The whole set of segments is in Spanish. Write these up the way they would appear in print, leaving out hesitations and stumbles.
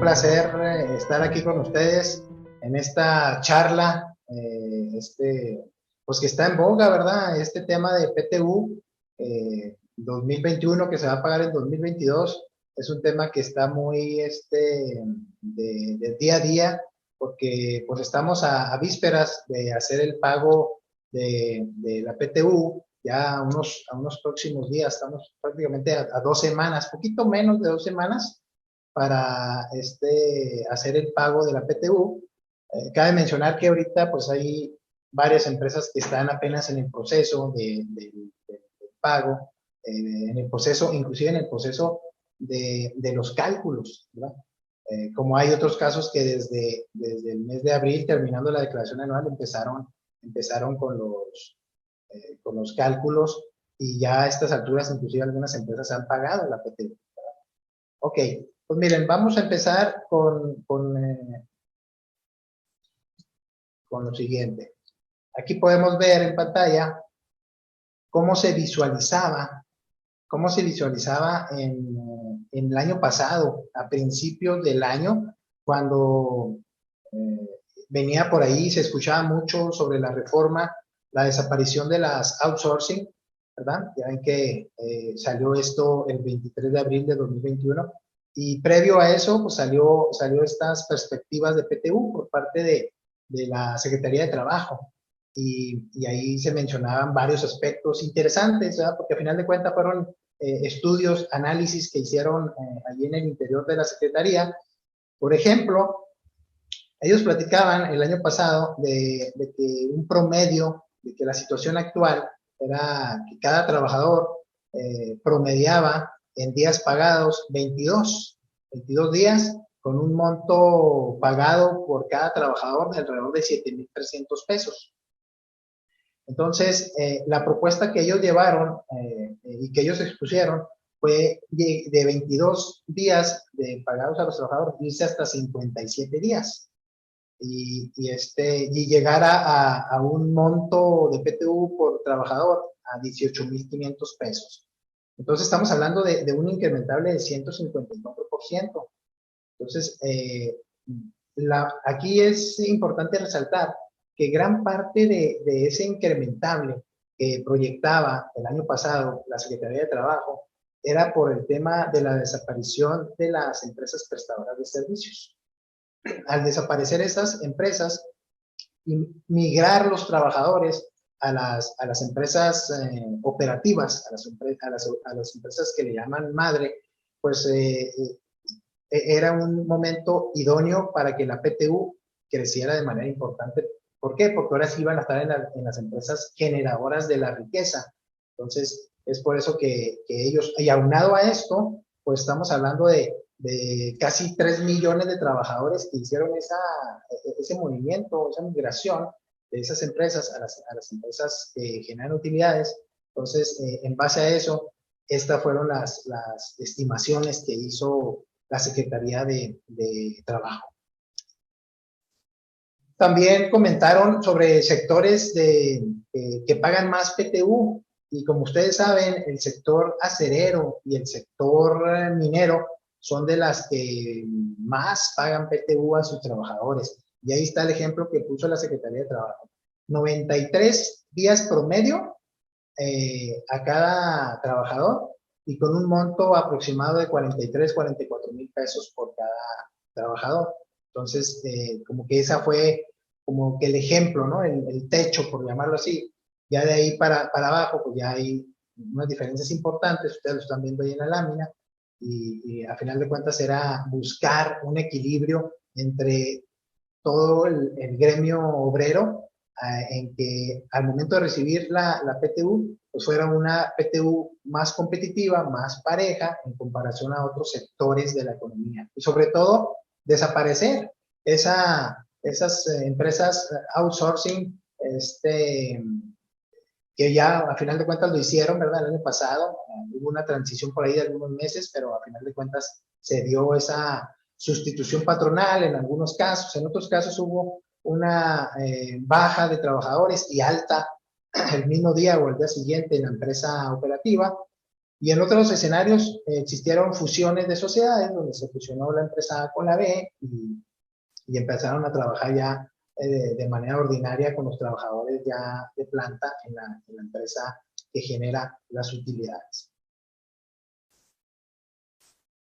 placer estar aquí con ustedes en esta charla, pues que está en boga, ¿verdad? Este tema de PTU 2021 que se va a pagar en 2022 es un tema que está muy de día a día porque pues estamos a vísperas de hacer el pago de la PTU ya a unos próximos días, estamos prácticamente a 2 semanas, poquito menos de 2 semanas para hacer el pago de la PTU. Cabe mencionar que ahorita pues hay varias empresas que están apenas en el proceso de pago, en el proceso, inclusive en el proceso de los cálculos, ¿verdad? Como hay otros casos que desde el mes de abril, terminando la declaración anual, empezaron con los cálculos y ya a estas alturas, inclusive algunas empresas han pagado la PTU. Ok, pues miren, vamos a empezar con lo siguiente. Aquí podemos ver en pantalla cómo se visualizaba, en el año pasado, a principios del año, cuando venía por ahí, se escuchaba mucho sobre la reforma, la desaparición de las outsourcing, ¿verdad? Ya ven que salió esto el 23 de abril de 2021 y previo a eso pues salió estas perspectivas de PTU por parte de la Secretaría de Trabajo y ahí se mencionaban varios aspectos interesantes, ¿verdad? Porque al final de cuentas fueron estudios, análisis que hicieron allí en el interior de la Secretaría. Por ejemplo, ellos platicaban el año pasado de que un promedio, de que la situación actual era que cada trabajador promediaba en días pagados 22 días con un monto pagado por cada trabajador de alrededor de 7,300 pesos. Entonces, la propuesta que ellos llevaron y que ellos expusieron fue de 22 días de pagados a los trabajadores, irse hasta 57 días y llegar a un monto de PTU por trabajador a 18,500 pesos. Entonces, estamos hablando de un incrementable de 154%. Entonces, aquí es importante resaltar que gran parte de ese incrementable que proyectaba el año pasado la Secretaría de Trabajo era por el tema de la desaparición de las empresas prestadoras de servicios. Al desaparecer esas empresas y migrar los trabajadores a las empresas operativas, a las empresas que le llaman madre, pues era un momento idóneo para que la PTU creciera de manera importante. ¿Por qué? Porque ahora sí iban a estar en las empresas generadoras de la riqueza. Entonces, es por eso que ellos, y aunado a esto, pues estamos hablando de casi 3 millones de trabajadores que hicieron ese movimiento, esa migración de esas empresas a las empresas que generan utilidades. Entonces, en base a eso, estas fueron las estimaciones que hizo la Secretaría de Trabajo. También comentaron sobre sectores que pagan más PTU y como ustedes saben, el sector acerero y el sector minero son de las que más pagan PTU a sus trabajadores. Y ahí está el ejemplo que puso la Secretaría de Trabajo. 93 días promedio a cada trabajador y con un monto aproximado de 43, 44 mil pesos por cada trabajador. Entonces, como que esa fue como que el ejemplo, ¿no? El techo, por llamarlo así. Ya de ahí para abajo, pues ya hay unas diferencias importantes, ustedes lo están viendo ahí en la lámina, y a final de cuentas era buscar un equilibrio entre todo el gremio obrero en que al momento de recibir la PTU, pues fuera una PTU más competitiva, más pareja en comparación a otros sectores de la economía. Y sobre todo, desaparecer esas empresas outsourcing, que ya a final de cuentas lo hicieron, ¿verdad? El año pasado hubo una transición por ahí de algunos meses, pero a final de cuentas se dio esa sustitución patronal en algunos casos, en otros casos hubo una baja de trabajadores y alta el mismo día o el día siguiente en la empresa operativa, Y en otros escenarios existieron fusiones de sociedades donde se fusionó la empresa A con la B y empezaron a trabajar ya de manera ordinaria con los trabajadores ya de planta en la empresa que genera las utilidades.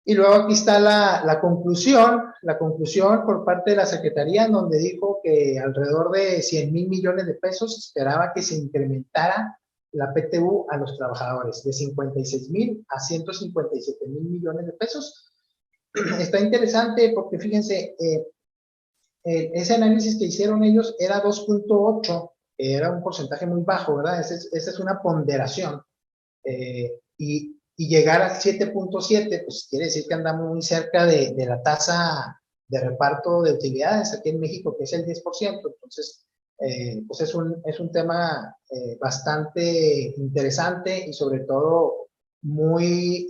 Y luego aquí está la conclusión por parte de la Secretaría, en donde dijo que alrededor de 100,000 millones de pesos esperaba que se incrementara la PTU a los trabajadores, de 56,000 a 157,000 millones de pesos. Está interesante porque fíjense, ese análisis que hicieron ellos era 2.8, era un porcentaje muy bajo, ¿verdad? Esa es una ponderación. Y llegar a 7.7, pues quiere decir que andamos muy cerca de la tasa de reparto de utilidades aquí en México, que es el 10%. Entonces, pues es un tema bastante interesante y sobre todo muy,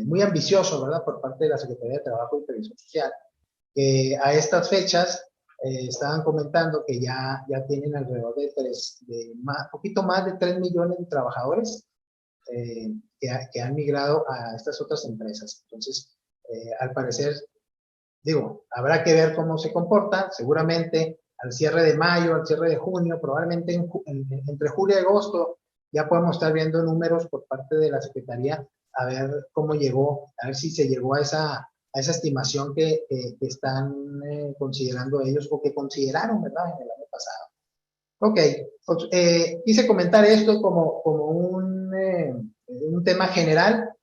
muy ambicioso, ¿verdad? Por parte de la Secretaría de Trabajo y Previsión Social, que a estas fechas estaban comentando que ya tienen alrededor de poquito más de 3 millones de trabajadores que han migrado a estas otras empresas. Entonces, al parecer, digo, habrá que ver cómo se comporta. Seguramente al cierre de mayo, al cierre de junio, probablemente entre julio y agosto, ya podemos estar viendo números por parte de la Secretaría, a ver cómo llegó, a ver si se llegó a esa estimación que están considerando ellos o que consideraron, ¿verdad?, en el año pasado. Ok, pues, quise comentar esto como un tema general,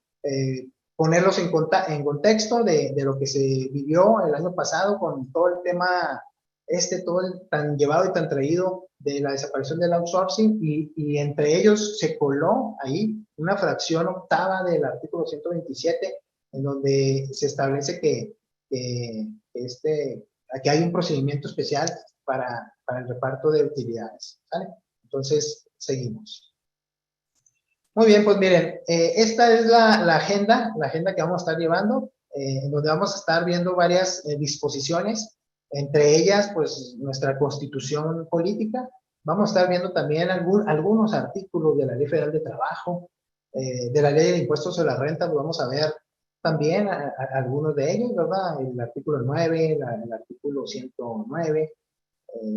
ponerlos en contexto de lo que se vivió el año pasado con todo el tema, todo el tan llevado y tan traído de la desaparición del outsourcing, y entre ellos se coló ahí una fracción octava del artículo 127, en donde se establece que hay un procedimiento especial para el reparto de utilidades, ¿vale? Entonces, seguimos. Muy bien, pues miren, esta es la agenda que vamos a estar llevando, en donde vamos a estar viendo varias disposiciones, entre ellas, pues, nuestra constitución política. Vamos a estar viendo también algunos artículos de la Ley Federal de Trabajo, de la Ley de Impuestos sobre la Renta, pues vamos a ver también algunos de ellos, ¿verdad? El artículo 9, el artículo 109,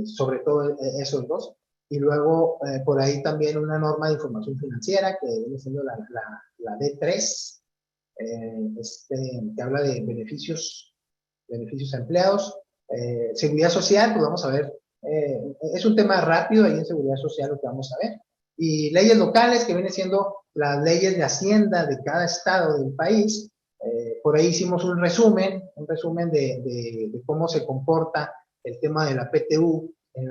sobre todo esos dos. Y luego por ahí también una norma de información financiera que viene siendo la D3, que habla de beneficios a empleados. Seguridad social, pues vamos a ver, es un tema rápido ahí en seguridad social lo que vamos a ver. Y leyes locales, que viene siendo las leyes de Hacienda de cada estado del país. Por ahí hicimos un resumen de cómo se comporta el tema de la PTU en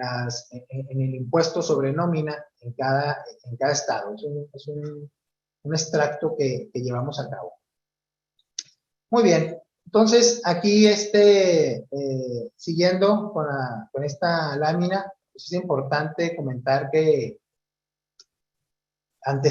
el impuesto sobre nómina en cada estado. Es un extracto que llevamos a cabo. Muy bien, entonces aquí siguiendo con esta lámina, pues es importante comentar que un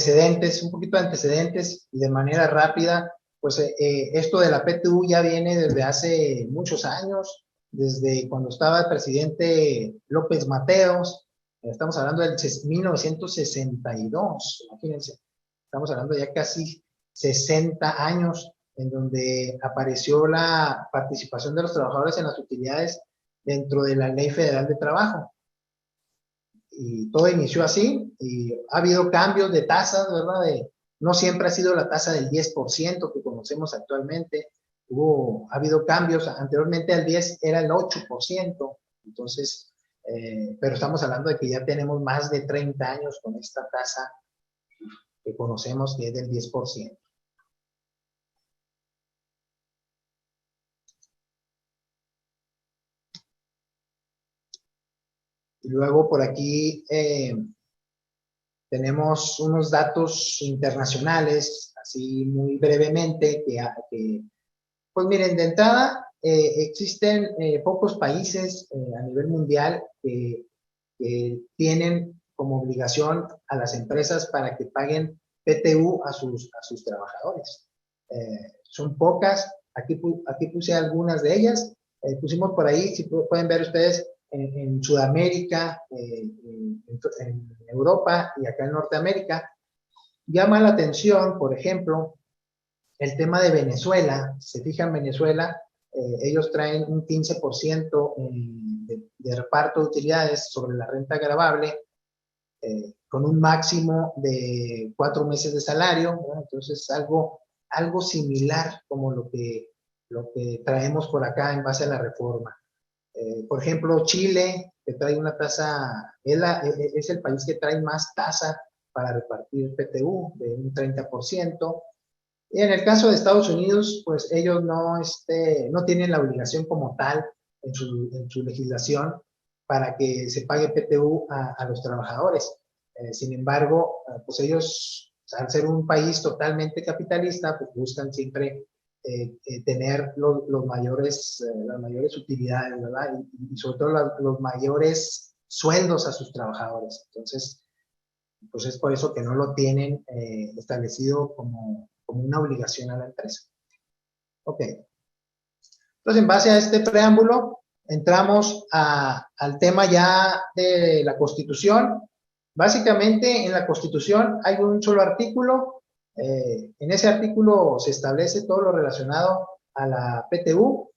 poquito de antecedentes y de manera rápida, pues esto de la PTU ya viene desde hace muchos años, desde cuando estaba el presidente López Mateos. Estamos hablando del 1962, imagínense, estamos hablando ya casi 60 años, en donde apareció la participación de los trabajadores en las utilidades dentro de la Ley Federal de Trabajo. Y todo inició así, y ha habido cambios de tasas, ¿verdad? No siempre ha sido la tasa del 10% que conocemos actualmente. Ha habido cambios, anteriormente el 10 era el 8%, entonces, pero estamos hablando de que ya tenemos más de 30 años con esta tasa que conocemos, que es del 10%. Y luego por aquí tenemos unos datos internacionales, así muy brevemente, pues miren, de entrada, existen pocos países a nivel mundial que tienen como obligación a las empresas para que paguen PTU a sus trabajadores. Son pocas, aquí puse algunas de ellas, pusimos por ahí, si pueden ver ustedes, en Sudamérica, en Europa y acá en Norteamérica. llama la atención, por ejemplo, el tema de Venezuela. Se fijan, Venezuela, ellos traen un 15% de reparto de utilidades sobre la renta gravable, con un máximo de 4 meses de salario, ¿no? Entonces algo similar como lo que traemos por acá en base a la reforma. Por ejemplo, Chile, que trae una tasa, es el país que trae más tasa para repartir PTU, de un 30%. Y en el caso de Estados Unidos, pues ellos no tienen la obligación como tal en su legislación para que se pague PTU a los trabajadores. Sin embargo, pues ellos, al ser un país totalmente capitalista, pues buscan siempre tener las mayores utilidades, ¿verdad? Y sobre todo los mayores sueldos a sus trabajadores. Entonces, pues es por eso que no lo tienen establecido como una obligación a la empresa. Ok. Entonces, en base a este preámbulo, entramos al tema ya de la Constitución. Básicamente, en la Constitución hay un solo artículo. En ese artículo se establece todo lo relacionado a la PTU.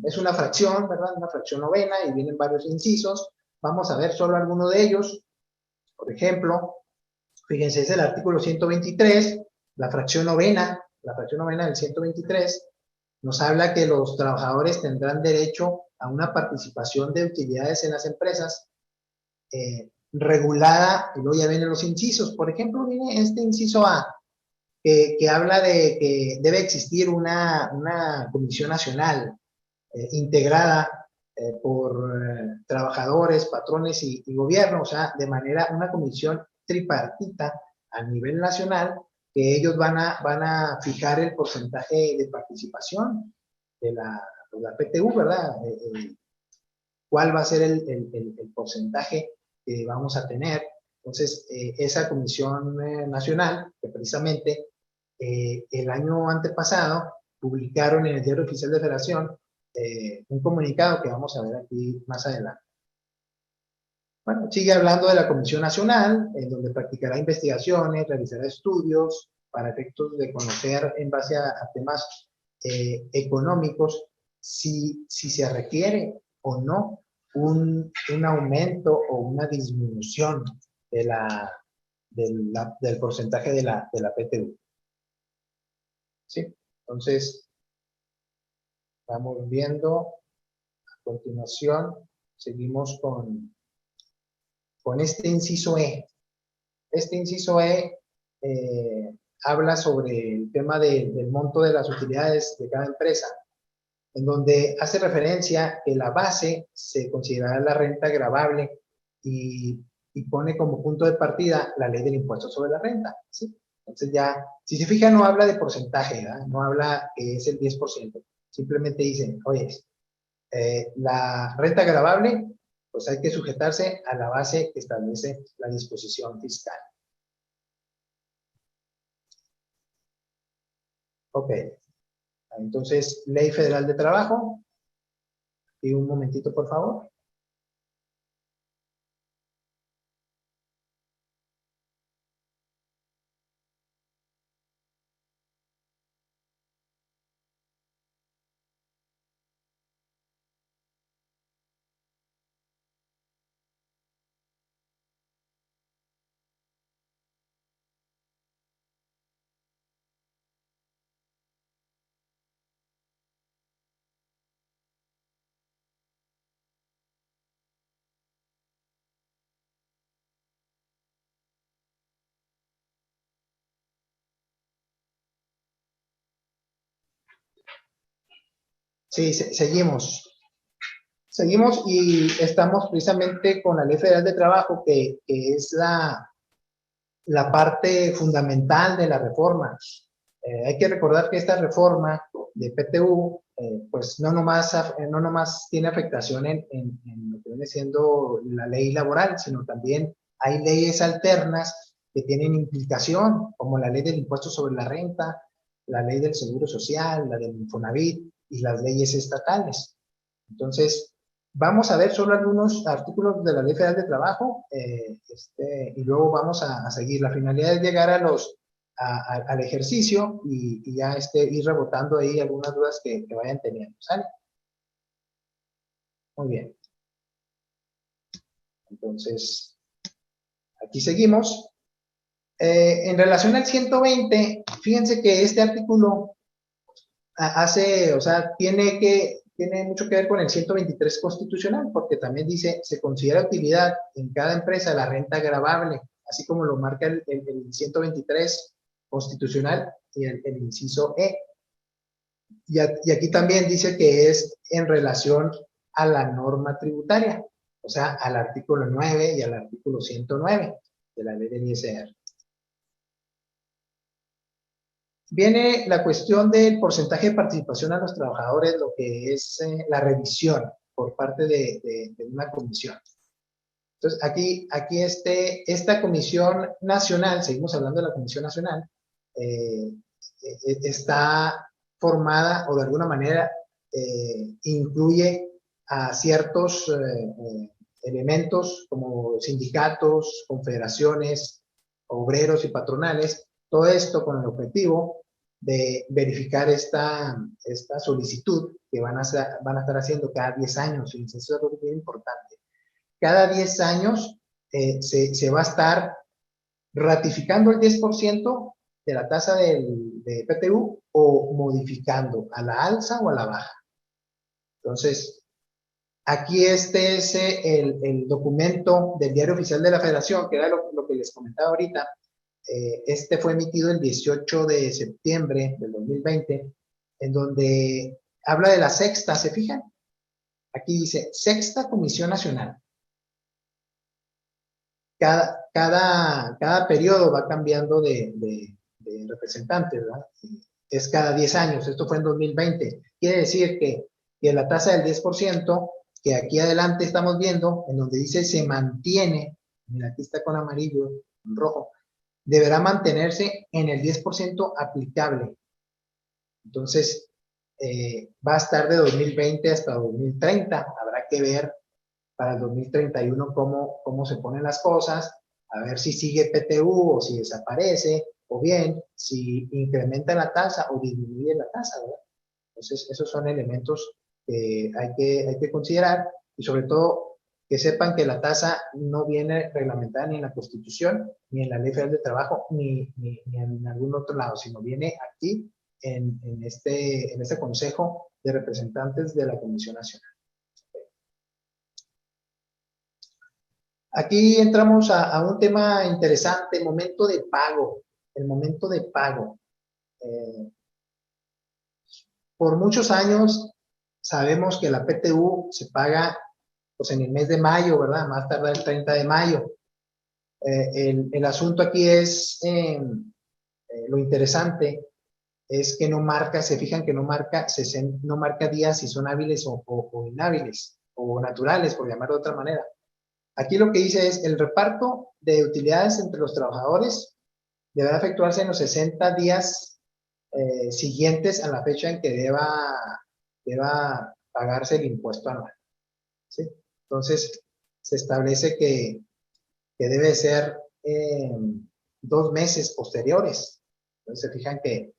Es una fracción, ¿verdad? Una fracción novena y vienen varios incisos. Vamos a ver solo alguno de ellos. Por ejemplo, fíjense, es el artículo 123, la fracción novena del 123, nos habla que los trabajadores tendrán derecho a una participación de utilidades en las empresas regulada, y luego ya vienen los incisos. Por ejemplo, viene este inciso A, que habla de que debe existir una comisión nacional integrada por trabajadores, patrones y gobierno, o sea, de manera, una comisión tripartita a nivel nacional, que ellos van a fijar el porcentaje de participación de la PTU, ¿verdad? ¿Cuál va a ser el porcentaje que vamos a tener? Entonces, esa comisión nacional, que precisamente el año antepasado publicaron en el Diario Oficial de Federación un comunicado que vamos a ver aquí más adelante. Bueno, sigue hablando de la Comisión Nacional, en donde practicará investigaciones, realizará estudios para efectos de conocer en base a temas económicos si se requiere o no un aumento o una disminución del porcentaje de la PTU. ¿Sí? Entonces, vamos viendo a continuación, seguimos con este inciso E. Este inciso E habla sobre el tema del monto de las utilidades de cada empresa, en donde hace referencia que la base se considerará la renta gravable y pone como punto de partida la ley del impuesto sobre la renta, ¿sí? Entonces ya, si se fija, no habla de porcentaje, ¿verdad? No habla que es el 10%. Simplemente dice, oye, la renta gravable, pues hay que sujetarse a la base que establece la disposición fiscal. Ok. Entonces, Ley Federal de Trabajo. Y un momentito, por favor. Sí, seguimos. Seguimos y estamos precisamente con la Ley Federal de Trabajo, que es la parte fundamental de la reforma. Hay que recordar que esta reforma de PTU, pues no nomás tiene afectación en lo que viene siendo la ley laboral, sino también hay leyes alternas que tienen implicación, como la ley del impuesto sobre la renta, la ley del seguro social, la del Infonavit y las leyes estatales. Entonces, Vamos a ver solo algunos artículos de la Ley Federal de Trabajo y luego vamos a seguir. La finalidad es llegar al ejercicio y ya ir rebotando ahí algunas dudas que vayan teniendo. ¿Sale? Muy bien. Entonces, aquí seguimos. En relación al 120, fíjense que este artículo o sea, tiene mucho que ver con el 123 constitucional, porque también dice, se considera utilidad en cada empresa la renta gravable, así como lo marca el 123 constitucional y el inciso E. Y aquí también dice que es en relación a la norma tributaria, o sea, al artículo 9 y al artículo 109 de la ley del ISR. Viene la cuestión del porcentaje de participación a los trabajadores, lo que es la revisión por parte de una comisión. Entonces, aquí esta comisión nacional, seguimos hablando de la comisión nacional, está formada o de alguna manera incluye a ciertos elementos como sindicatos, confederaciones, obreros y patronales, todo esto con el objetivo de verificar esta solicitud que van a estar haciendo cada 10 años, y eso es algo muy importante. Cada 10 años se va a estar ratificando el 10% de la tasa de PTU o modificando a la alza o a la baja. Entonces, aquí este es el documento del Diario Oficial de la Federación, que era lo que les comentaba ahorita. Este fue emitido el 18 de septiembre del 2020, en donde habla de la sexta, ¿se fijan? Aquí dice, Sexta Comisión Nacional. Cada periodo va cambiando de representantes, ¿verdad? Es cada 10 años, esto fue en 2020. Quiere decir que la tasa del 10%, que aquí adelante estamos viendo, en donde dice se mantiene, mira, aquí está con amarillo, en rojo, deberá mantenerse en el 10% aplicable. Entonces, va a estar de 2020 hasta 2030. Habrá que ver para el 2031 cómo se ponen las cosas, a ver si sigue PTU o si desaparece, o bien si incrementa la tasa o disminuye la tasa, ¿verdad? Entonces, esos son elementos que hay que considerar y sobre todo que sepan que la tasa no viene reglamentada ni en la Constitución, ni en la Ley Federal de Trabajo, ni en algún otro lado, sino viene aquí en este Consejo de Representantes de la Comisión Nacional. Aquí entramos a un tema interesante, momento de pago, el momento de pago. Por muchos años sabemos que la PTU se paga pues, en el mes de mayo, ¿verdad? Más tarde el 30 de mayo. El asunto aquí es, lo interesante es que no marca, se fijan que no marca días si son hábiles o inhábiles, o naturales, por llamarlo de otra manera. Aquí lo que dice es el reparto de utilidades entre los trabajadores deberá efectuarse en los 60 días siguientes a la fecha en que deba pagarse el impuesto anual. ¿Sí? Entonces, se establece que debe ser 2 meses posteriores. Entonces, se fijan que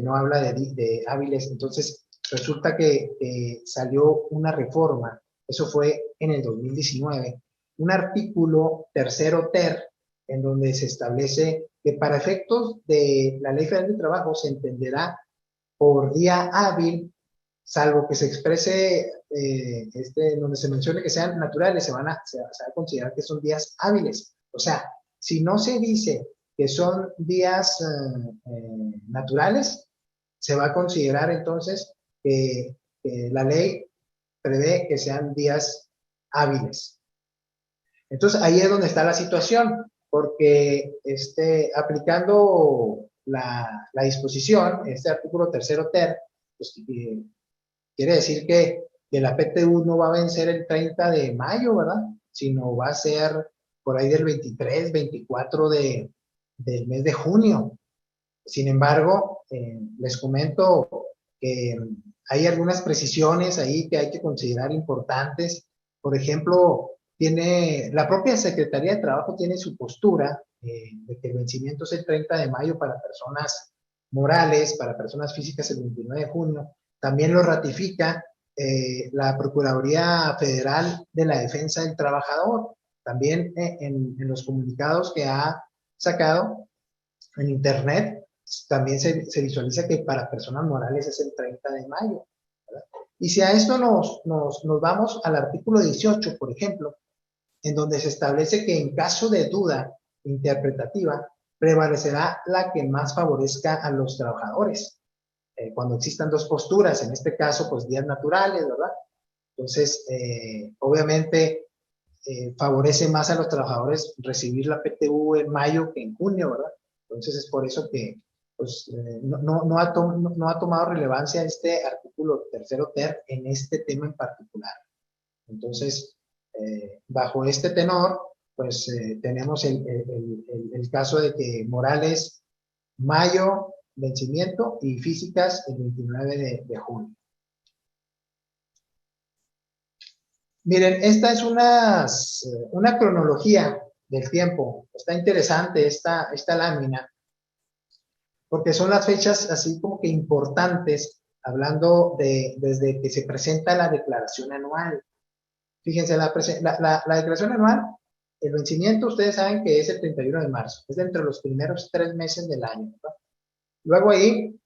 no habla de hábiles. Entonces, resulta que salió una reforma, eso fue en el 2019, un artículo tercero ter, en donde se establece que para efectos de la Ley Federal de Trabajo se entenderá por día hábil, salvo que se exprese, donde se mencione que sean naturales, se va a considerar que son días hábiles. O sea, si no se dice que son días naturales, se va a considerar entonces que la ley prevé que sean días hábiles. Entonces, ahí es donde está la situación, porque aplicando la disposición, este artículo tercero ter, pues, quiere decir que la PTU no va a vencer el 30 de mayo, ¿verdad? Sino va a ser por ahí del 23, 24 del mes de junio. Sin embargo, les comento que hay algunas precisiones ahí que hay que considerar importantes. Por ejemplo, la propia Secretaría de Trabajo tiene su postura de que el vencimiento es el 30 de mayo para personas morales, para personas físicas el 29 de junio. También lo ratifica la Procuraduría Federal de la Defensa del Trabajador. También en los comunicados que ha sacado en Internet, también se visualiza que para personas morales es el 30 de mayo. ¿Verdad? Y si a esto nos vamos al artículo 18, por ejemplo, en donde se establece que en caso de duda interpretativa, prevalecerá la que más favorezca a los trabajadores. Cuando existan dos posturas, en este caso, pues días naturales, ¿verdad? Entonces, obviamente, favorece más a los trabajadores recibir la PTU en mayo que en junio, ¿verdad? Entonces es por eso que pues, no ha tomado relevancia este artículo tercero ter en este tema en particular. Entonces, bajo este tenor, pues tenemos el caso de que Morales, mayo, vencimiento, y físicas el 29 de junio. Miren, esta es una cronología del tiempo. Está interesante esta lámina, porque son las fechas así como que importantes, hablando desde que se presenta la declaración anual. Fíjense, la declaración anual, el vencimiento, ustedes saben que es el 31 de marzo, es de entre los primeros 3 meses del año, ¿no? Luego ahí,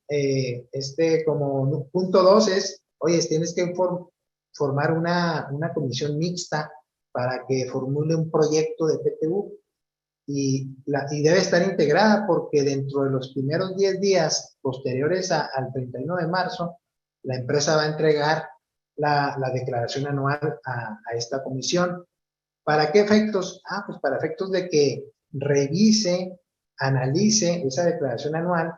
como punto 2 es, oye, tienes que formar una comisión mixta para que formule un proyecto de PTU y debe estar integrada porque dentro de los primeros 10 días posteriores al 31 de marzo, la empresa va a entregar la declaración anual a esta comisión. ¿Para qué efectos? Pues para efectos de que revise, analice esa declaración anual,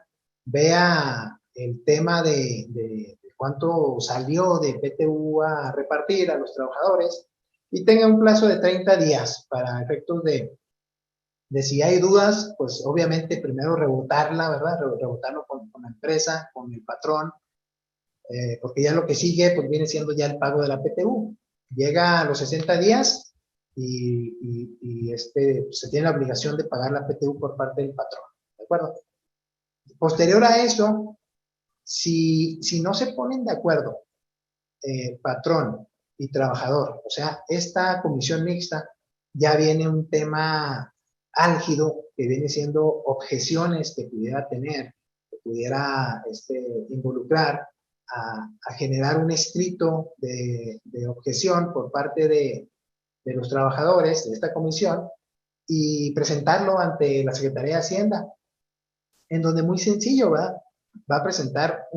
vea el tema de cuánto salió de PTU a repartir a los trabajadores y tenga un plazo de 30 días para efectos de si hay dudas, pues obviamente primero rebotarla, ¿verdad? Rebotarlo con la empresa, con el patrón, porque ya lo que sigue pues viene siendo ya el pago de la PTU. Llega a los 60 días pues, se tiene la obligación de pagar la PTU por parte del patrón, ¿de acuerdo? Posterior a eso, si no se ponen de acuerdo patrón y trabajador, o sea, esta comisión mixta, ya viene un tema álgido que viene siendo objeciones que pudiera tener, que pudiera involucrar a generar un escrito de objeción por parte de los trabajadores de esta comisión y presentarlo ante la Secretaría de Hacienda, en donde muy sencillo, ¿verdad? Va a presentar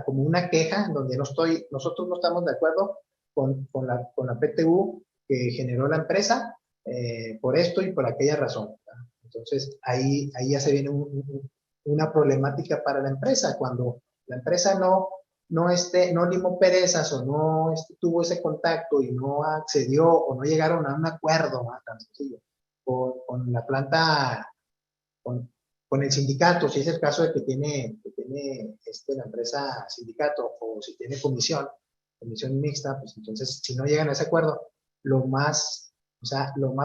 como una queja en donde nosotros no estamos de acuerdo con la PTU que generó la empresa por esto y por aquella razón, ¿verdad? Entonces, ahí ya se viene una problemática para la empresa. Cuando la empresa no limó perezas o no tuvo ese contacto y no accedió o no llegaron a un acuerdo, ¿verdad? Tan sencillo, con la planta, con, con el sindicato, si es el caso de que tiene la empresa sindicato, o si tiene comisión mixta, pues entonces si no llegan a ese acuerdo, lo más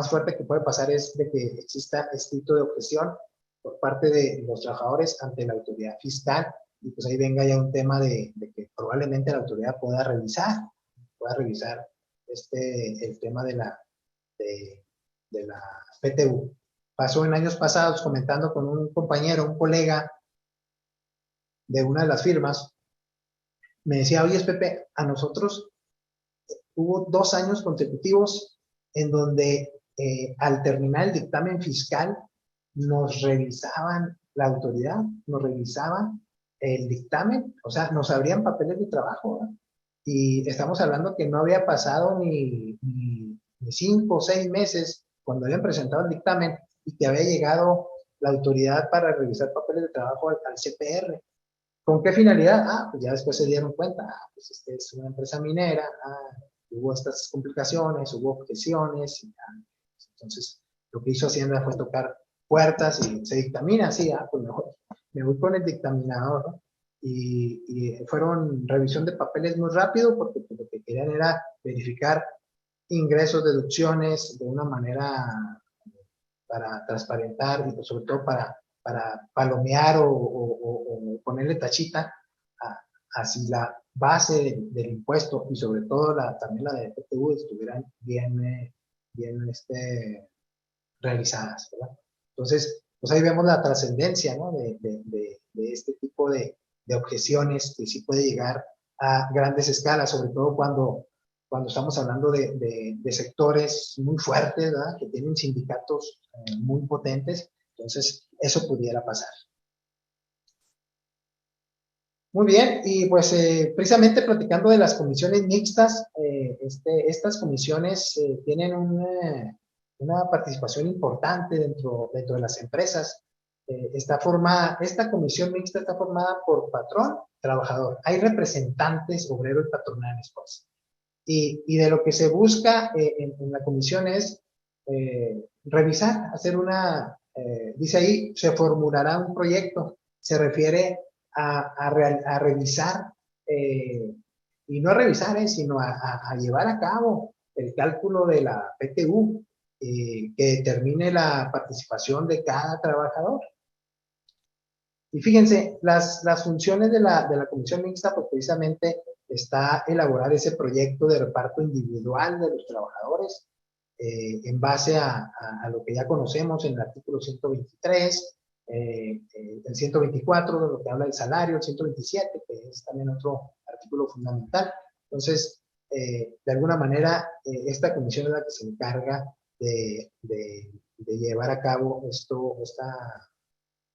fuerte que puede pasar es de que exista escrito de objeción por parte de los trabajadores ante la autoridad fiscal, y pues ahí venga ya un tema de que probablemente la autoridad pueda revisar el tema de la PTU. Pasó en años pasados comentando con un compañero, un colega de una de las firmas, me decía, oye, Pepe, a nosotros hubo 2 años consecutivos en donde al terminar el dictamen fiscal nos revisaban la autoridad, nos revisaban el dictamen, o sea, nos abrían papeles de trabajo, ¿verdad? Y estamos hablando que no había pasado ni 5 o 6 meses cuando habían presentado el dictamen y que había llegado la autoridad para revisar papeles de trabajo al CPR. ¿Con qué finalidad? Pues ya después se dieron cuenta, pues es una empresa minera, hubo estas complicaciones, hubo objeciones, entonces lo que hizo Hacienda fue tocar puertas y se dictamina, sí, pues mejor me voy con el dictaminador, ¿no? y fueron revisión de papeles muy rápido porque pues, lo que querían era verificar ingresos, deducciones de una manera para transparentar y pues, sobre todo para palomear o ponerle tachita a si la base del impuesto y sobre todo también la de PTU estuvieran bien realizadas, ¿verdad? Entonces, pues ahí vemos la trascendencia, ¿no? de este tipo de objeciones que sí puede llegar a grandes escalas, sobre todo cuando estamos hablando de sectores muy fuertes, ¿verdad? Que tienen sindicatos muy potentes, entonces eso pudiera pasar. Muy bien, y pues precisamente platicando de las comisiones mixtas, estas comisiones tienen una participación importante dentro de las empresas. Esta comisión mixta está formada por patrón, trabajador. Hay representantes obreros y patronales, pues. Y de lo que se busca en la comisión es revisar, hacer dice ahí, se formulará un proyecto, se refiere a revisar, y no a revisar, sino a llevar a cabo el cálculo de la PTU, que determine la participación de cada trabajador. Y fíjense, las funciones de la comisión mixta, pues precisamente está elaborar ese proyecto de reparto individual de los trabajadores en base a lo que ya conocemos en el artículo 123, el 124, de lo que habla del salario, el 127, que es también otro artículo fundamental. Entonces, de alguna manera, esta comisión es la que se encarga de llevar a cabo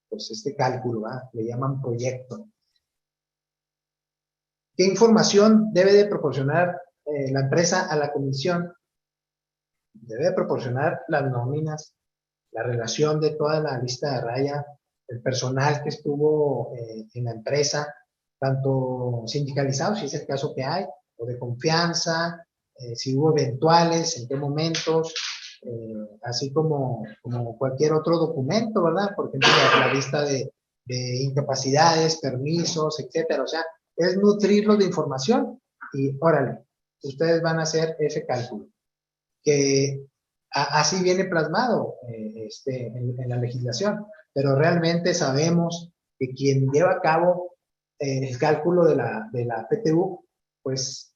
pues este cálculo, ¿verdad? Le llaman proyecto. ¿Qué información debe de proporcionar la empresa a la comisión? Debe de proporcionar las nóminas, la relación de toda la lista de raya, el personal que estuvo en la empresa, tanto sindicalizado, si es el caso que hay, o de confianza, si hubo eventuales, en qué momentos, así como cualquier otro documento, ¿verdad? Por ejemplo, la lista de incapacidades, permisos, etcétera. O sea, es nutrirlos de información y órale, ustedes van a hacer ese cálculo, que así viene plasmado en la legislación, pero realmente sabemos que quien lleva a cabo el cálculo de la PTU, pues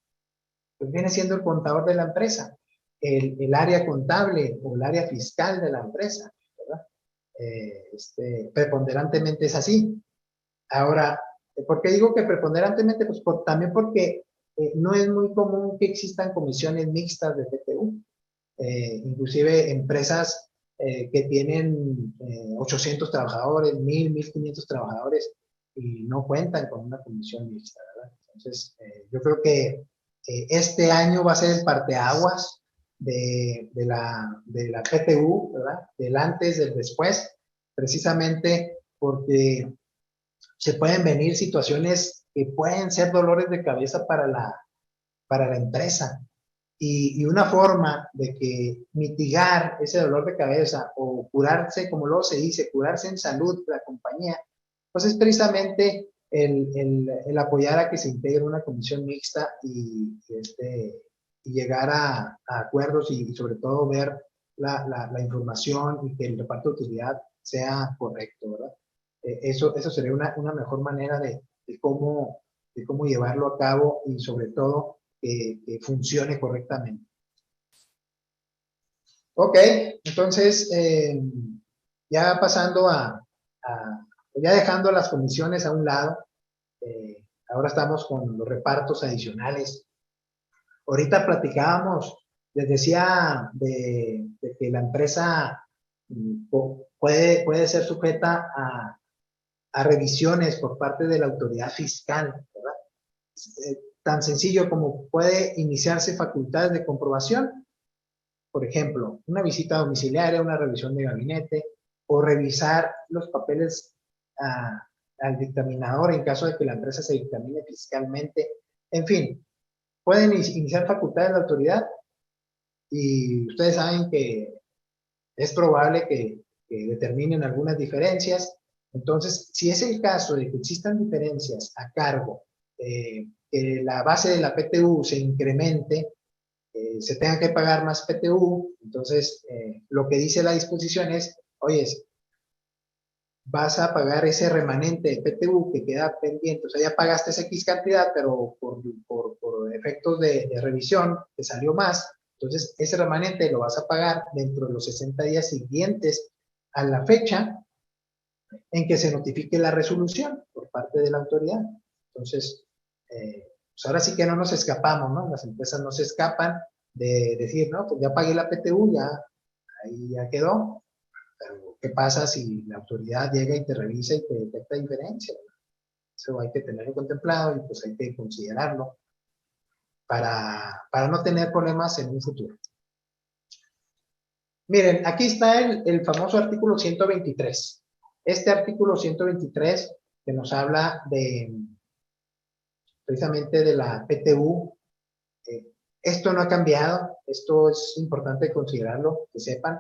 viene siendo el contador de la empresa, el área contable o el área fiscal de la empresa, ¿verdad? Preponderantemente es así. Ahora, ¿por qué digo que preponderantemente? Pues también porque no es muy común que existan comisiones mixtas de PTU. Inclusive empresas que tienen 800 trabajadores, 1,500 trabajadores y no cuentan con una comisión mixta, ¿verdad? Entonces, yo creo que este año va a ser el parteaguas de la PTU, ¿verdad? Del antes, del después, precisamente porque se pueden venir situaciones que pueden ser dolores de cabeza para la empresa. Y una forma de que mitigar ese dolor de cabeza o curarse, como luego se dice, curarse en salud de la compañía, pues es precisamente el apoyar a que se integre una comisión mixta y llegar a acuerdos y sobre todo ver la información y que el reparto de utilidad sea correcto, ¿verdad? Eso sería una mejor manera de cómo llevarlo a cabo y sobre todo que funcione correctamente. Ok, entonces ya pasando ya dejando las comisiones a un lado, ahora estamos con los repartos adicionales. Ahorita platicábamos, les decía de que la empresa puede ser sujeta a revisiones por parte de la autoridad fiscal, ¿verdad? Tan sencillo como puede iniciarse facultades de comprobación, por ejemplo, una visita domiciliaria, una revisión de gabinete, o revisar los papeles al dictaminador en caso de que la empresa se dictamine fiscalmente. En fin, pueden iniciar facultades de la autoridad y ustedes saben que es probable que determinen algunas diferencias Entonces, si es el caso de que existan diferencias a cargo, que la base de la PTU se incremente, se tenga que pagar más PTU, entonces lo que dice la disposición es, oye, vas a pagar ese remanente de PTU que queda pendiente, o sea, ya pagaste esa X cantidad, pero por efectos de revisión te salió más, entonces ese remanente lo vas a pagar dentro de los 60 días siguientes a la fecha en que se notifique la resolución por parte de la autoridad. Entonces, pues ahora sí que no nos escapamos, ¿no? Las empresas no se escapan de decir, no, pues ya pagué la PTU, ya ahí ya quedó. Pero, ¿qué pasa si la autoridad llega y te revisa y te detecta diferencia? Eso hay que tenerlo contemplado y pues hay que considerarlo para no tener problemas en un futuro. Miren, aquí está el famoso artículo 123. Este artículo 123 que nos habla precisamente de la PTU. Esto no ha cambiado, esto es importante considerarlo, que sepan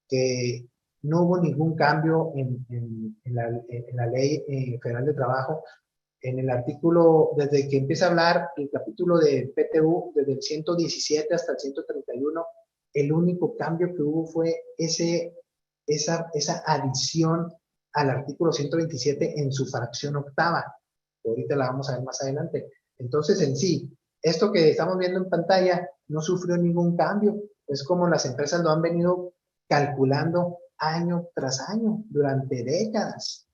que no hubo ningún cambio en la ley federal de trabajo. En el artículo, desde que empieza a hablar el capítulo de PTU, desde el 117 hasta el 131, el único cambio que hubo fue esa adición al artículo 127 en su fracción octava. Ahorita la vamos a ver más adelante. Entonces, en sí, esto que estamos viendo en pantalla no sufrió ningún cambio. Es como las empresas lo han venido calculando año tras año, durante décadas.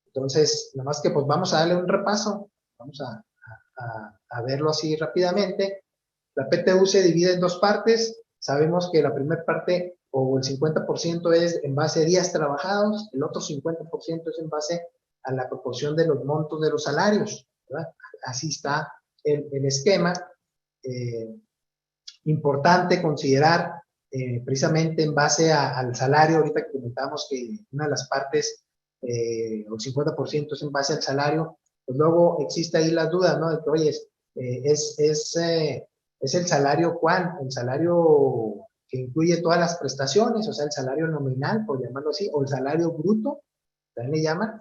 Entonces, nada más que pues vamos a darle un repaso, vamos a verlo así rápidamente. La PTU se divide en dos partes. Sabemos que la primera parte o el 50% es en base a días trabajados, el otro 50% es en base a la proporción de los montos de los salarios, ¿verdad? Así está el esquema. Importante considerar precisamente en base al salario, ahorita que comentamos que una de las partes, o el 50% es en base al salario, pues luego existe ahí la duda, ¿no? De que, oye, es el salario ¿cuál? El salario que incluye todas las prestaciones, o sea, el salario nominal, por llamarlo así, o el salario bruto, también le llaman,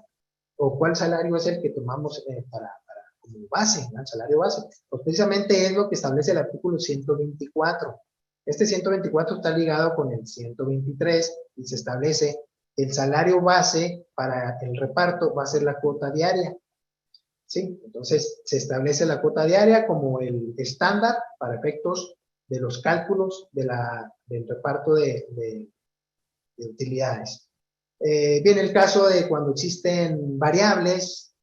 o cuál salario es el que tomamos como base, ¿no? El salario base. Pues precisamente es lo que establece el artículo 124. Este 124 está ligado con el 123 y se establece el salario base para el reparto va a ser la cuota diaria. ¿Sí? Entonces se establece la cuota diaria como el estándar para efectos de los cálculos del reparto de utilidades. Viene el caso de cuando existen variables,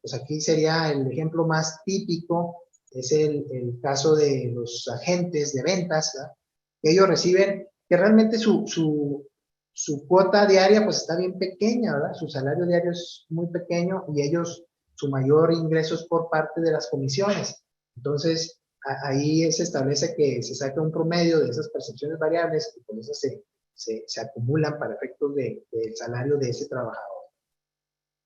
pues aquí sería el ejemplo más típico, es el caso de los agentes de ventas, ¿verdad? Que ellos reciben, que realmente su cuota diaria pues está bien pequeña, ¿verdad? Su salario diario es muy pequeño y ellos, su mayor ingreso es por parte de las comisiones. Entonces, ahí se establece que se saca un promedio de esas percepciones variables y por eso se acumulan para efectos del salario de ese trabajador.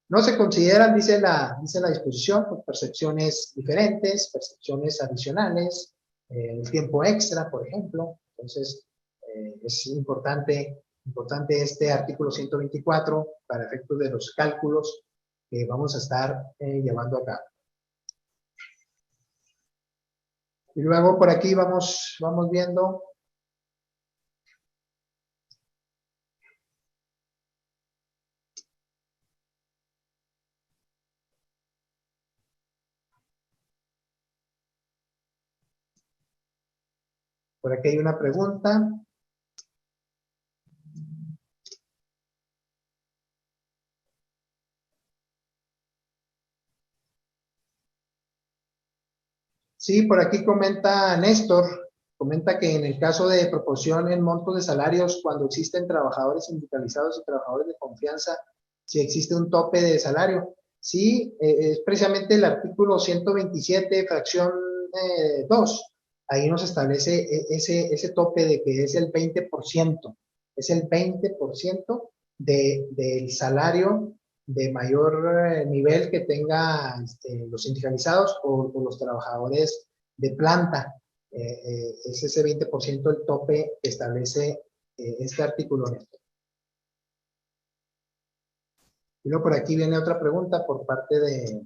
No se consideran, dice la disposición, pues, percepciones diferentes, percepciones adicionales, el tiempo extra, por ejemplo. Entonces, es importante este artículo 124 para efectos de los cálculos que vamos a estar llevando a cabo. Y luego por aquí vamos viendo. Por aquí hay una pregunta. Sí, por aquí comenta Néstor, comenta que en el caso de proporción en montos de salarios, cuando existen trabajadores sindicalizados y trabajadores de confianza, si existe un tope de salario. Sí, es precisamente el artículo 127, fracción 2. Ahí nos establece ese tope de que es el 20%. Es el 20% del salario de mayor nivel que tenga los sindicalizados o los trabajadores de planta. Es ese 20% el tope que establece este artículo. Y luego por aquí viene otra pregunta por parte de,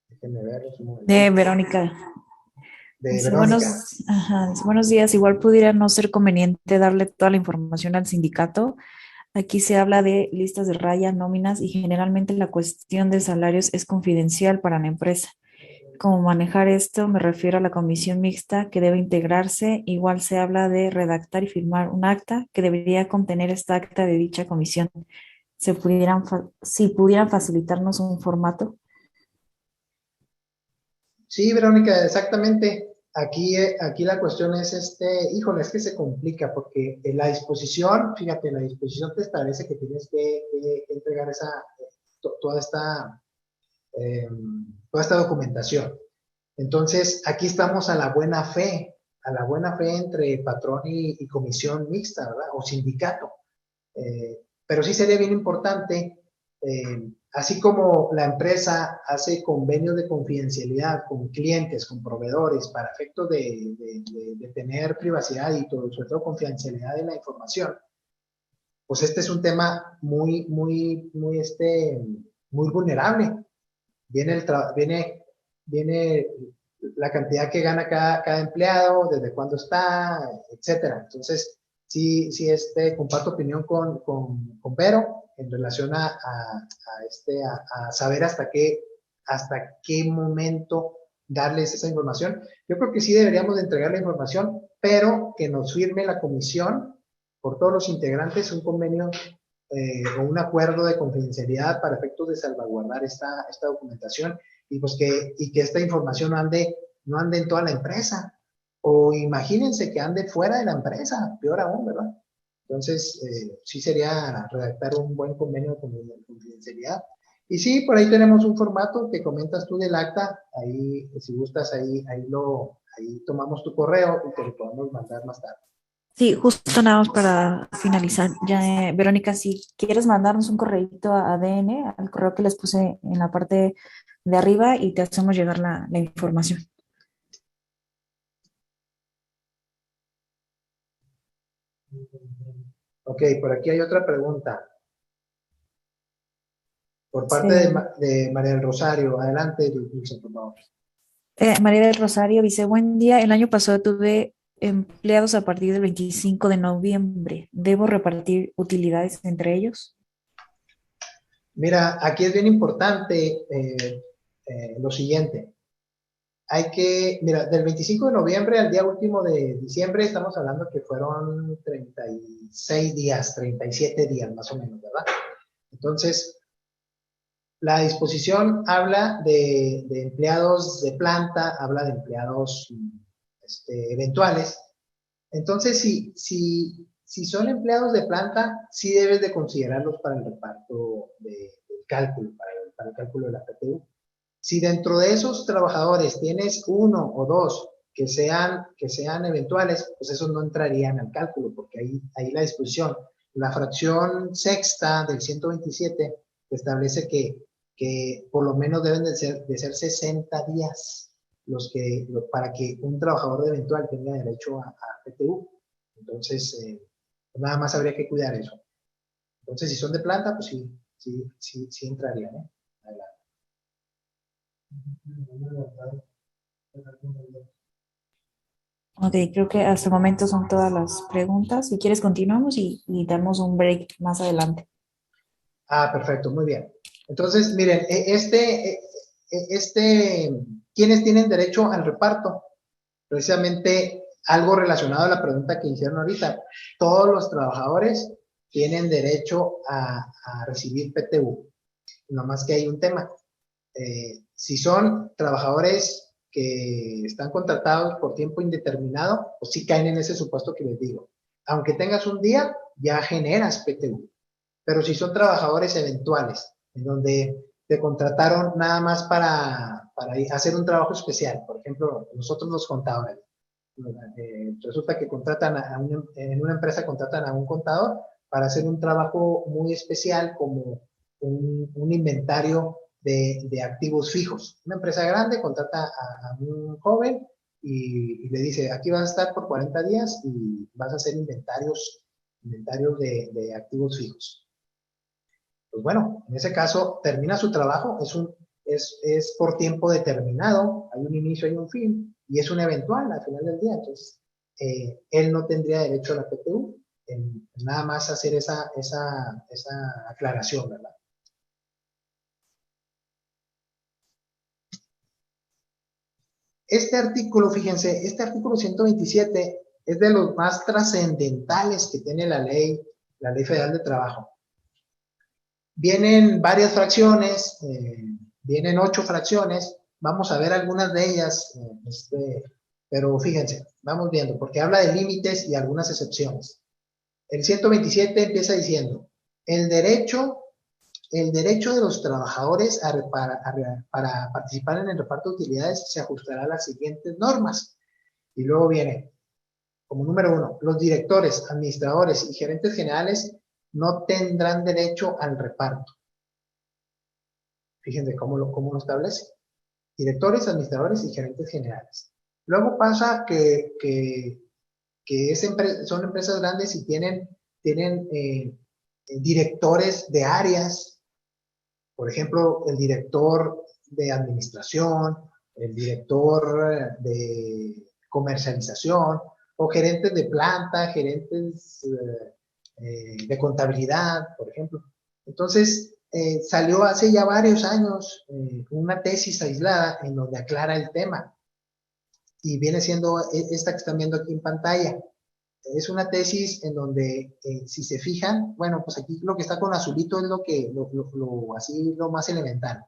déjenme ver, un De momentito, Verónica. de Dice, Verónica. dice, buenos días. Igual pudiera no ser conveniente darle toda la información al sindicato. Aquí se habla de listas de raya, nóminas y generalmente la cuestión de salarios es confidencial para la empresa. Como manejar esto, me refiero a la comisión mixta que debe integrarse. Igual se habla de redactar y firmar un acta que debería contener esta acta de dicha comisión. Si pudieran facilitarnos un formato. Sí, Verónica, exactamente. Aquí la cuestión es, híjole, es que se complica porque la disposición, fíjate, la disposición te establece que tienes que entregar toda eh, toda esta documentación. Entonces, aquí estamos a la buena fe entre patrón y comisión mixta, ¿verdad? O sindicato. Pero sí sería bien importante, así como la empresa hace convenios de confidencialidad con clientes, con proveedores, para efectos de tener privacidad y todo, sobre todo confidencialidad de la información, pues este es un tema muy vulnerable. Viene la cantidad que gana cada empleado, desde cuándo está, etcétera. Entonces, sí, comparto opinión con Vero en relación a saber hasta qué momento darles esa información. Yo creo que sí deberíamos de entregar la información, pero que nos firme la comisión por todos los integrantes un convenio o un acuerdo de confidencialidad para efectos de salvaguardar esta documentación y pues que esta información no ande en toda la empresa. O imagínense que ande fuera de la empresa, peor aún, ¿verdad? Entonces, sí sería redactar un buen convenio de confidencialidad. Y sí, por ahí tenemos un formato que comentas tú del acta, ahí, si gustas, ahí tomamos tu correo y te lo podemos mandar más tarde. Sí, justo nada más para finalizar. Ya, Verónica, si quieres mandarnos un correíto a ADN, al correo que les puse en la parte de arriba y te hacemos llegar la información. Ok, por aquí hay otra pregunta por parte Sí. de María del Rosario. Adelante, Dulce, por favor. María del Rosario dice, buen día, el año pasado tuve empleados a partir del 25 de noviembre. ¿Debo repartir utilidades entre ellos? Mira, aquí es bien importante lo siguiente. Mira, del 25 de noviembre al día último de diciembre, estamos hablando que fueron 36 días, 37 días más o menos, ¿verdad? Entonces, la disposición habla de empleados de planta, habla de empleados eventuales. Entonces, si son empleados de planta, sí debes de considerarlos para el reparto del cálculo, para el cálculo de la PTU. Si dentro de esos trabajadores tienes uno o dos que sean eventuales, pues esos no entrarían al cálculo, porque ahí la disposición, la fracción sexta del 127 establece que por lo menos deben de ser 60 días para que un trabajador de eventual tenga derecho a PTU. Entonces, pues nada más habría que cuidar eso. Entonces, si son de planta, pues sí entrarían, ¿eh? Adelante. Ok, creo que hasta el momento son todas las preguntas. Si quieres, continuamos y damos un break más adelante. Ah, perfecto, muy bien. Entonces, miren, ¿quiénes tienen derecho al reparto? Precisamente algo relacionado a la pregunta que hicieron ahorita. Todos los trabajadores tienen derecho a recibir PTU. No más que hay un tema. Si son trabajadores que están contratados por tiempo indeterminado, pues sí caen en ese supuesto que les digo. Aunque tengas un día, ya generas PTU. Pero si son trabajadores eventuales, en donde te contrataron nada más para hacer un trabajo especial, por ejemplo, nosotros los contadores, resulta que en una empresa contratan a un contador para hacer un trabajo muy especial como un inventario de activos fijos. Una empresa grande contrata a un joven y le dice, aquí vas a estar por 40 días y vas a hacer inventarios de activos fijos. Pues bueno, en ese caso termina su trabajo, es por tiempo determinado, hay un inicio y un fin, y es un eventual al final del día. Entonces, él no tendría derecho a la PTU, en nada más hacer esa aclaración, ¿verdad? Este artículo, fíjense, este artículo 127 es de los más trascendentales que tiene la Ley Federal de Trabajo. Vienen varias fracciones, vienen 8 fracciones, vamos a ver algunas de ellas, pero fíjense, vamos viendo, porque habla de límites y algunas excepciones. El 127 empieza diciendo, el derecho de los trabajadores para participar en el reparto de utilidades se ajustará a las siguientes normas. Y luego viene, como número 1, los directores, administradores y gerentes generales no tendrán derecho al reparto. Fíjense cómo lo establece. Directores, administradores y gerentes generales. Luego pasa que son empresas grandes y tienen directores de áreas, por ejemplo, el director de administración, el director de comercialización, o gerentes de planta, gerentes de contabilidad, por ejemplo. Entonces, salió hace ya varios años una tesis aislada en donde aclara el tema, y viene siendo esta que están viendo aquí en pantalla. Es una tesis en donde, si se fijan, bueno, pues aquí lo que está con azulito es lo más elemental.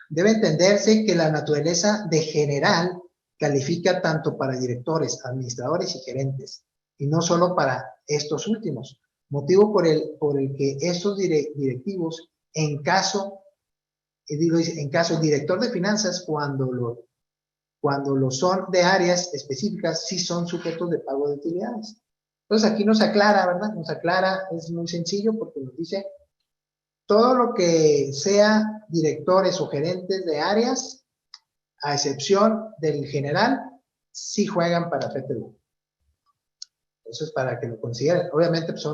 Debe entenderse que la naturaleza de general califica tanto para directores, administradores y gerentes, y no solo para estos últimos, motivo por el que estos directivos, en caso, el director de finanzas, cuando lo son de áreas específicas, sí son sujetos de pago de utilidades. Entonces aquí nos aclara, ¿verdad? Nos aclara, es muy sencillo porque nos dice todo lo que sea directores o gerentes de áreas, a excepción del general, sí juegan para PTU. Eso es para que lo consideren. Obviamente pues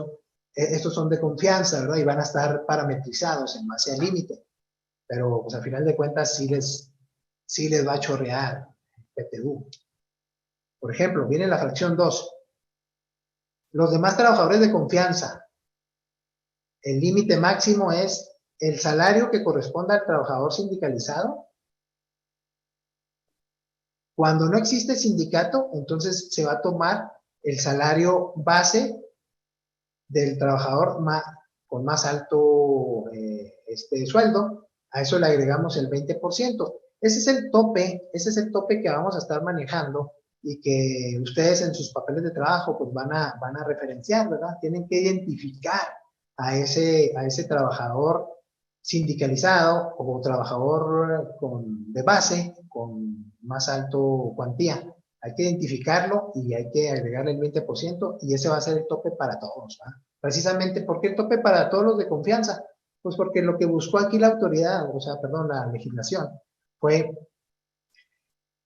estos son de confianza, ¿verdad? Y van a estar parametrizados en base al límite. Pero pues al final de cuentas sí les va a chorrear PTU. Por ejemplo, viene la fracción 2. Los demás trabajadores de confianza, el límite máximo es el salario que corresponda al trabajador sindicalizado. Cuando no existe sindicato, entonces se va a tomar el salario base del trabajador con más alto sueldo. A eso le agregamos el 20%. Ese es el tope que vamos a estar manejando y que ustedes en sus papeles de trabajo pues van a referenciar, ¿verdad? Tienen que identificar a ese trabajador sindicalizado o trabajador de base con más alto cuantía. Hay que identificarlo y hay que agregarle el 20% y ese va a ser el tope para todos, ¿verdad? Precisamente, ¿por qué el tope para todos los de confianza? Pues porque lo que buscó aquí la autoridad, la legislación, fue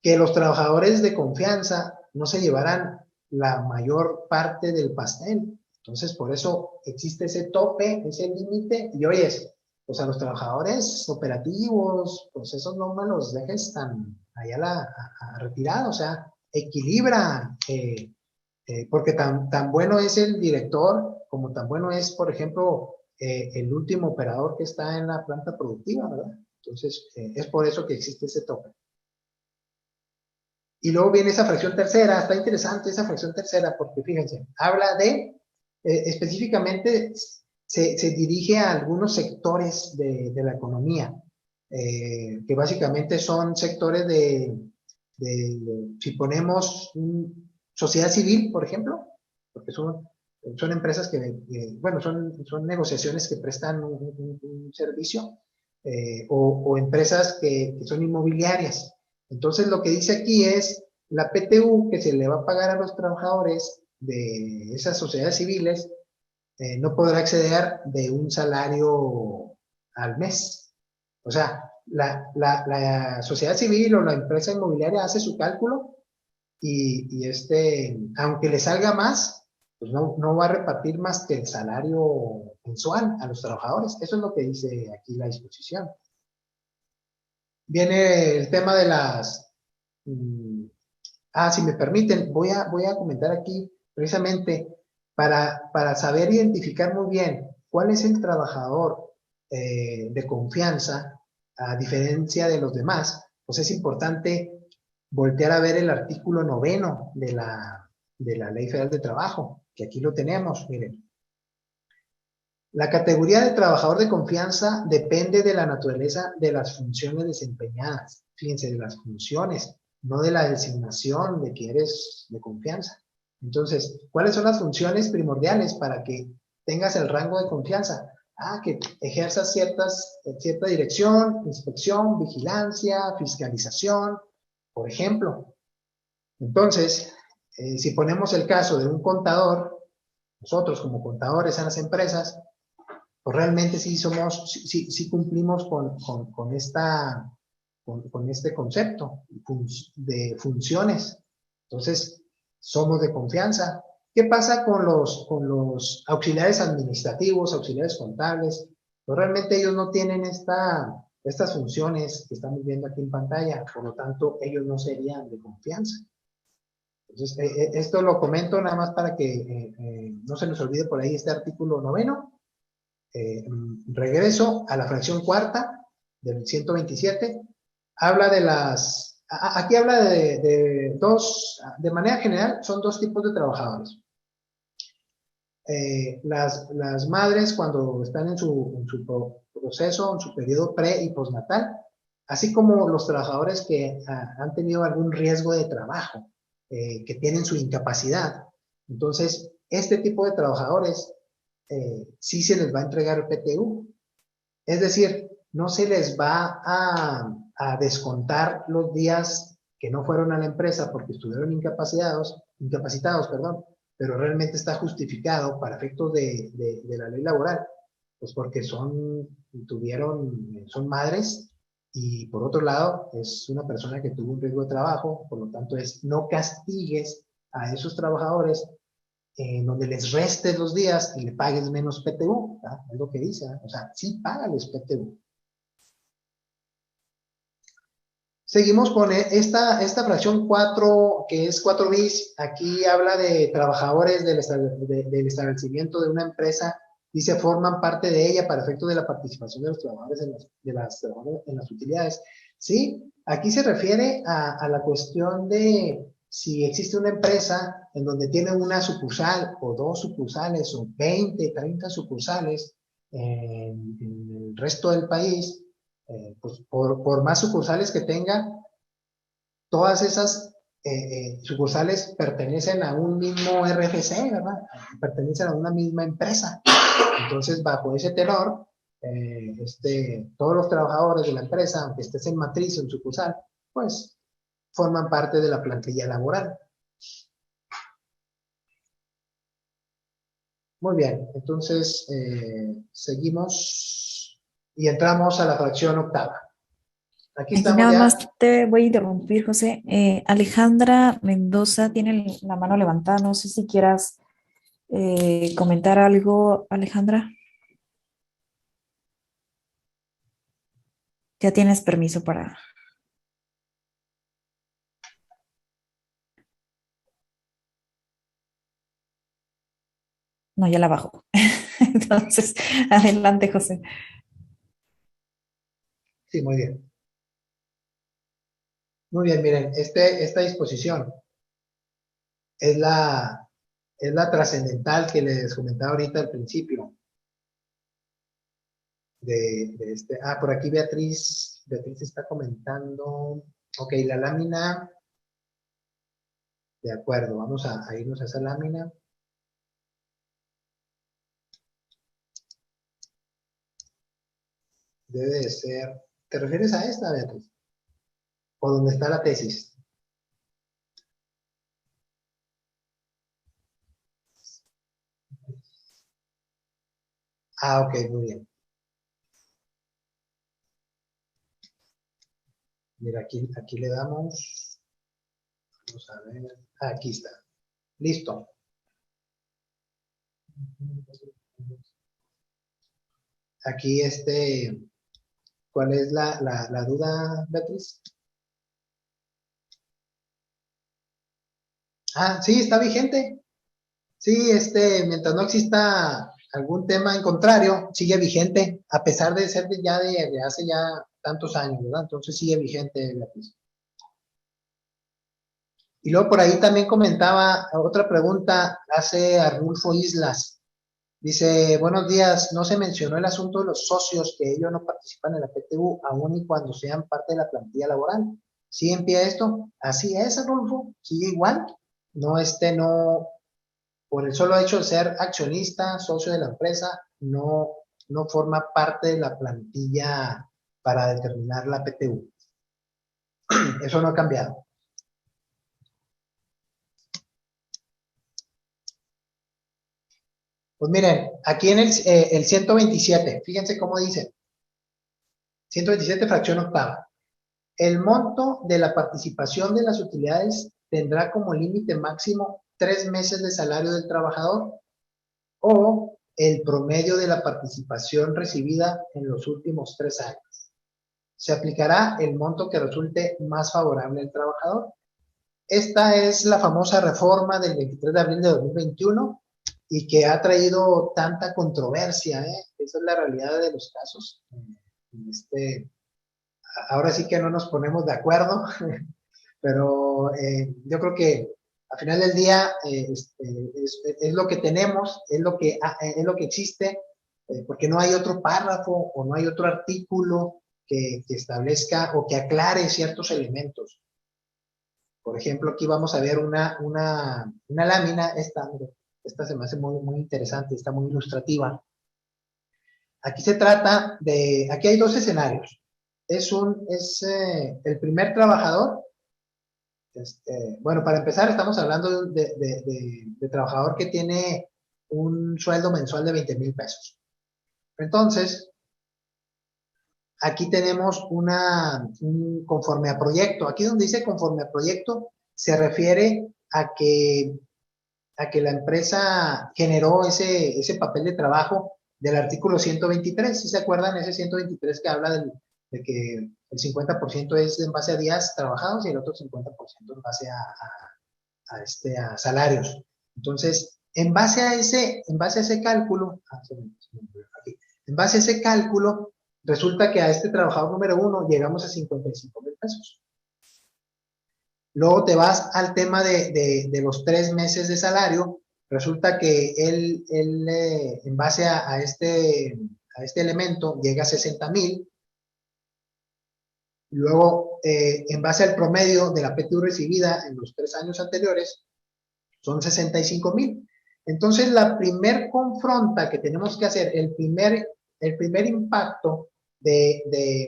que los trabajadores de confianza no se llevaran la mayor parte del pastel. Entonces, por eso existe ese tope, ese límite, y oyes, pues a los trabajadores operativos, pues esos no me los dejes tan allá retirados, o sea, equilibra, porque tan bueno es el director, como tan bueno es, por ejemplo, el último operador que está en la planta productiva, ¿verdad? Entonces, es por eso que existe ese tope. Y luego viene esa fracción tercera, está interesante esa fracción tercera, porque fíjense, habla de, específicamente, se dirige a algunos sectores de la economía, que básicamente son sectores si ponemos sociedad civil, por ejemplo, porque son empresas bueno, son negociaciones que prestan un servicio, o empresas que son inmobiliarias. Entonces, lo que dice aquí es la PTU que se le va a pagar a los trabajadores de esas sociedades civiles, no podrá exceder de un salario al mes. O sea, la sociedad civil o la empresa inmobiliaria hace su cálculo y aunque le salga más, pues no va a repartir más que el salario mensual a los trabajadores. Eso es lo que dice aquí la disposición. Viene el tema de las... si me permiten, voy a comentar aquí precisamente para saber identificar muy bien cuál es el trabajador de confianza, a diferencia de los demás. Pues es importante voltear a ver el artículo 9 de la Ley Federal de Trabajo, que aquí lo tenemos, miren. La categoría de trabajador de confianza depende de la naturaleza de las funciones desempeñadas. Fíjense, de las funciones, no de la designación de que eres de confianza. Entonces, ¿cuáles son las funciones primordiales para que tengas el rango de confianza? Que ejerzas cierta dirección, inspección, vigilancia, fiscalización, por ejemplo. Entonces, si ponemos el caso de un contador, nosotros como contadores en las empresas, pues realmente sí cumplimos con este concepto de funciones. Entonces, somos de confianza. ¿Qué pasa con los auxiliares administrativos, auxiliares contables? Pues realmente ellos no tienen estas funciones que estamos viendo aquí en pantalla, por lo tanto, ellos no serían de confianza. Entonces, esto lo comento nada más para que no se nos olvide por ahí este artículo 9. Regreso a la fracción cuarta del 127. Habla de aquí habla de manera general, son dos tipos de trabajadores. Las madres cuando están en su proceso, en su periodo pre y postnatal, así como los trabajadores que han tenido algún riesgo de trabajo, que tienen su incapacidad. Entonces, este tipo de trabajadores sí se les va a entregar el PTU. Es decir, no se les va a descontar los días que no fueron a la empresa porque estuvieron incapacitados, pero realmente está justificado para efectos de la ley laboral, pues porque son madres y por otro lado es una persona que tuvo un riesgo de trabajo, por lo tanto no castigues a esos trabajadores donde les restes los días y le pagues menos PTU, ¿verdad? Es lo que dice, ¿verdad? O sea, sí págales PTU. Seguimos con esta fracción 4, que es 4 bis. Aquí habla de trabajadores del establecimiento de una empresa, dice forman parte de ella para efecto de la participación de los trabajadores en las utilidades. Sí, aquí se refiere a la cuestión de si existe una empresa en donde tiene una sucursal o dos sucursales o 20, 30 sucursales en el resto del país. Pues por más sucursales que tenga, todas esas sucursales pertenecen a un mismo RFC, ¿verdad? Pertenecen a una misma empresa. Entonces, bajo ese tenor, todos los trabajadores de la empresa, aunque estés en matriz o en sucursal, pues forman parte de la plantilla laboral. Muy bien, entonces seguimos y entramos a la fracción octava. Aquí Aquí estamos nada ya. más te voy a interrumpir, José. Alejandra Mendoza tiene la mano levantada. No sé si quieras comentar algo, Alejandra. Ya tienes permiso para... No, ya la bajo. Entonces, adelante, José. Sí, muy bien. Muy bien, miren, esta disposición es la trascendental que les comentaba ahorita al principio. Por aquí Beatriz está comentando. Ok, la lámina. De acuerdo, vamos a irnos a esa lámina. Debe de ser. ¿Te refieres a esta, Beatriz? ¿O dónde está la tesis? Ok, muy bien. Mira, aquí le damos. Vamos a ver. Aquí está. Listo. aquí ¿cuál es la duda, Beatriz? Ah, sí, está vigente. Sí, mientras no exista algún tema en contrario, sigue vigente, a pesar de ser ya de hace ya tantos años, ¿verdad? Entonces sigue vigente, Beatriz. Y luego por ahí también comentaba otra pregunta, hace Arnulfo Islas. Dice, buenos días, no se mencionó el asunto de los socios, que ellos no participan en la PTU, aun y cuando sean parte de la plantilla laboral. ¿Sigue en pie esto? Así es, Arnulfo, sigue igual. No, no, por el solo hecho de ser accionista, socio de la empresa, no forma parte de la plantilla para determinar la PTU. Eso no ha cambiado. Pues miren, aquí en el 127, fíjense cómo dice, 127 fracción octava. El monto de la participación de las utilidades tendrá como límite máximo 3 meses de salario del trabajador o el promedio de la participación recibida en los últimos 3 años. Se aplicará el monto que resulte más favorable al trabajador. Esta es la famosa reforma del 23 de abril de 2021 y que ha traído tanta controversia, ¿eh? Esa es la realidad de los casos. Ahora sí que no nos ponemos de acuerdo, pero yo creo que al final del día es lo que tenemos, es lo que existe, porque no hay otro párrafo o no hay otro artículo que establezca o que aclare ciertos elementos. Por ejemplo, aquí vamos a ver una lámina, esta se me hace muy, muy interesante, está muy ilustrativa. Aquí se trata aquí hay dos escenarios. Es el primer trabajador. Bueno, para empezar, estamos hablando de trabajador que tiene un sueldo mensual de 20,000 pesos. Entonces, aquí tenemos conforme a proyecto. Aquí donde dice conforme a proyecto, se refiere a que la empresa generó ese papel de trabajo del artículo 123. ¿Sí se acuerdan? Ese 123 que habla de que el 50% es en base a días trabajados y el otro 50% en base a salarios. Entonces, en base a ese cálculo, en base a ese cálculo, resulta que a este trabajador número 1 llegamos a 55,000 pesos. Luego te vas al tema de los 3 meses de salario. Resulta que él en base a este elemento llega a 60,000. Luego, en base al promedio de la PTU recibida en los 3 años anteriores, son 65,000. Entonces, la primer confronta que tenemos que hacer, el primer impacto de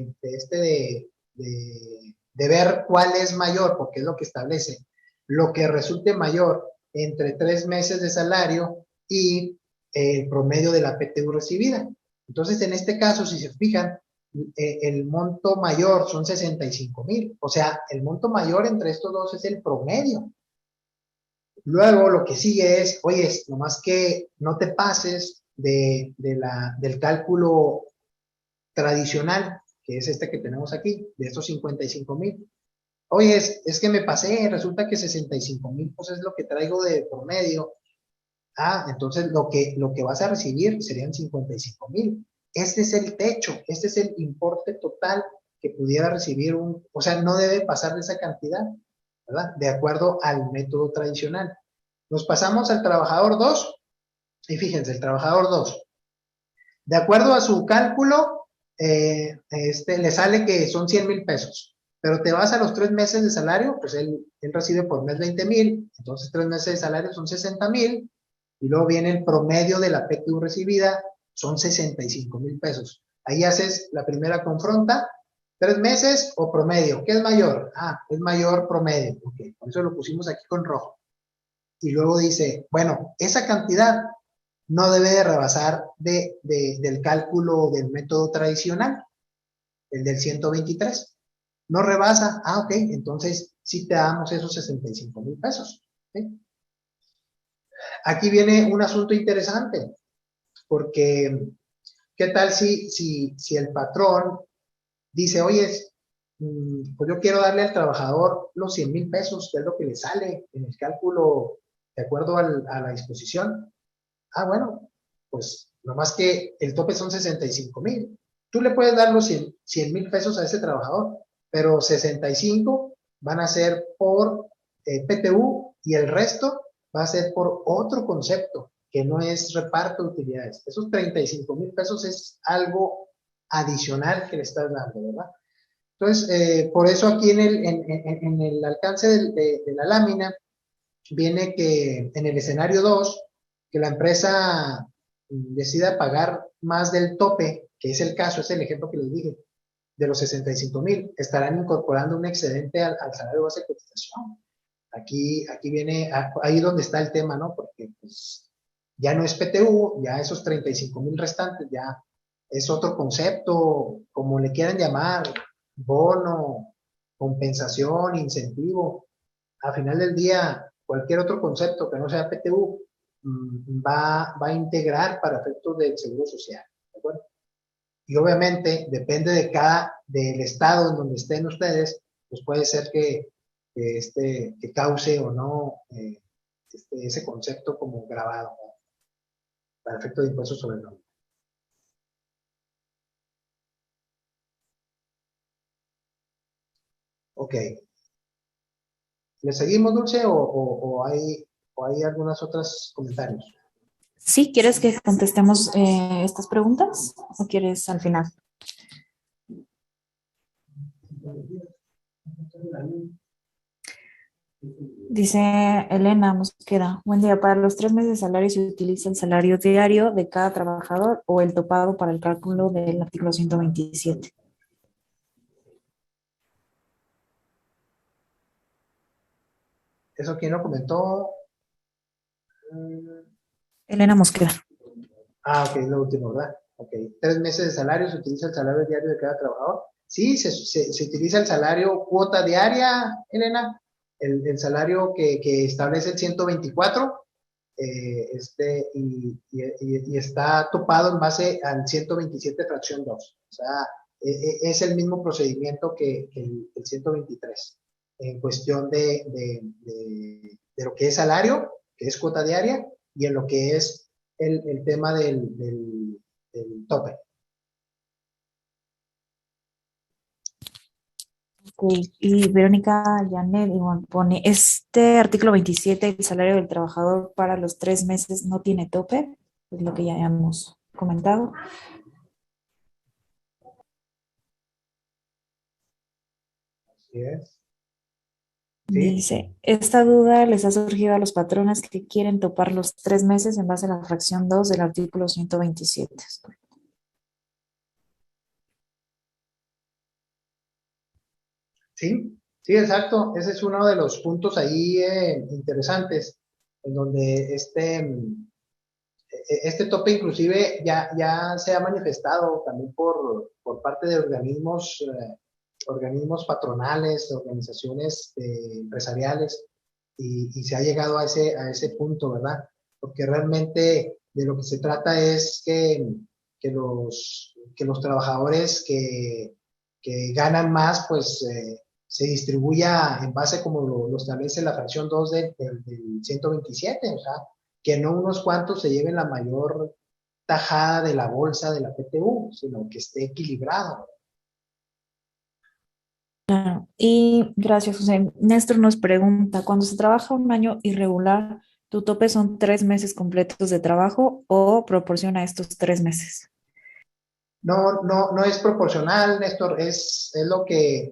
ver cuál es mayor, porque es lo que establece, lo que resulte mayor entre 3 meses de salario y el promedio de la PTU recibida. Entonces, en este caso, si se fijan, el monto mayor son 65,000. O sea, el monto mayor entre estos dos es el promedio. Luego lo que sigue es, oye, nomás que no te pases del cálculo tradicional, que es este que tenemos aquí, de estos 55,000. Oye, es que me pasé, resulta que 65,000 pues es lo que traigo de promedio. Ah, entonces lo que vas a recibir serían 55,000. Este es el techo, este es el importe total que pudiera recibir o sea, no debe pasar de esa cantidad, ¿verdad? De acuerdo al método tradicional. Nos pasamos al trabajador 2, y fíjense, el trabajador 2, de acuerdo a su cálculo, le sale que son 100,000 pesos, pero te vas a los 3 meses de salario, pues él recibe por mes 20,000, entonces 3 meses de salario son 60,000, y luego viene el promedio de la PTU recibida, son 65,000 pesos. Ahí haces la primera confronta, 3 meses o promedio. ¿Qué es mayor? Ah, es mayor promedio. Ok, por eso lo pusimos aquí con rojo. Y luego dice, bueno, esa cantidad no debe de rebasar del cálculo del método tradicional, el del 123. No rebasa, ok, entonces sí te damos esos 65,000 pesos. ¿Sí? Aquí viene un asunto interesante, porque ¿Qué tal si el patrón dice, oye, pues yo quiero darle al trabajador los 100,000 pesos, que es lo que le sale en el cálculo de acuerdo a la disposición? Ah, bueno, pues nomás que el tope son 65,000. Tú le puedes dar los 100,000 pesos a ese trabajador, pero 65 van a ser por PTU y el resto va a ser por otro concepto que no es reparto de utilidades. Esos 35,000 pesos es algo adicional que le estás dando, ¿verdad? Entonces, por eso aquí en el alcance de la lámina viene que en el escenario 2 que la empresa decida pagar más del tope, que es el caso, es el ejemplo que les dije, de los 65,000, estarán incorporando un excedente al salario base de cotización. Aquí viene, ahí donde está el tema, ¿no? Porque pues ya no es PTU, ya esos 35,000 restantes, ya es otro concepto, como le quieran llamar, bono, compensación, incentivo. A final del día, cualquier otro concepto que no sea PTU va a integrar para efectos del seguro social. ¿De acuerdo? Y obviamente depende del estado en donde estén ustedes, pues puede ser que cause o no ese concepto como grabado, ¿no? Para efecto de impuestos sobre el nombre. Ok. ¿Le seguimos, Dulce, o hay algunos otros comentarios? ¿Sí quieres que contestemos estas preguntas o quieres al final? Dice Elena Mosqueda, buen día, para los 3 meses de salario se utiliza el salario diario de cada trabajador o el topado para el cálculo del artículo 127. ¿Eso quién lo comentó? Elena Mosqueda. Ok, lo último, ¿verdad? Ok, 3 meses de salario, se utiliza el salario diario de cada trabajador. Sí, se utiliza el salario cuota diaria, Elena, el salario que establece el 124, y está topado en base al 127 fracción 2. O sea, es el mismo procedimiento que el 123 en cuestión de lo que es salario, que es cuota diaria, y en lo que es el tema del tope. Okay. Y Verónica Llanet pone, este artículo 27, el salario del trabajador para los 3 meses no tiene tope, es lo que ya hemos comentado. Así es. ¿Sí? Dice, esta duda les ha surgido a los patrones que quieren topar los 3 meses en base a la fracción 2 del artículo 127. Sí, sí, exacto. Ese es uno de los puntos ahí interesantes, en donde este tope inclusive ya se ha manifestado también por parte de organismos patronales, organizaciones empresariales, y se ha llegado a ese punto, ¿verdad? Porque realmente de lo que se trata es que los trabajadores que ganan más, pues se distribuya en base como lo establece la fracción 2 del 127, o sea, que no unos cuantos se lleven la mayor tajada de la bolsa de la PTU, sino que esté equilibrado. Claro. Y gracias, José. Néstor nos pregunta, cuando se trabaja un año irregular, ¿tu tope son 3 meses completos de trabajo o proporciona estos 3 meses? No, no, no es proporcional, Néstor, es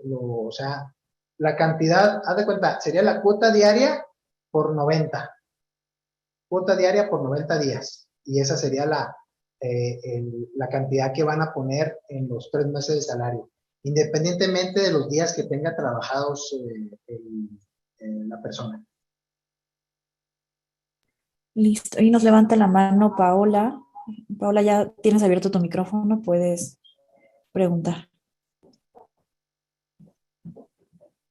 o sea, la cantidad, haz de cuenta, sería la cuota diaria por 90, cuota diaria por 90 días, y esa sería la cantidad que van a poner en los 3 meses de salario, independientemente de los días que tenga trabajados la persona. Listo. Y nos levanta la mano Paola. Paola, ya tienes abierto tu micrófono, puedes preguntar.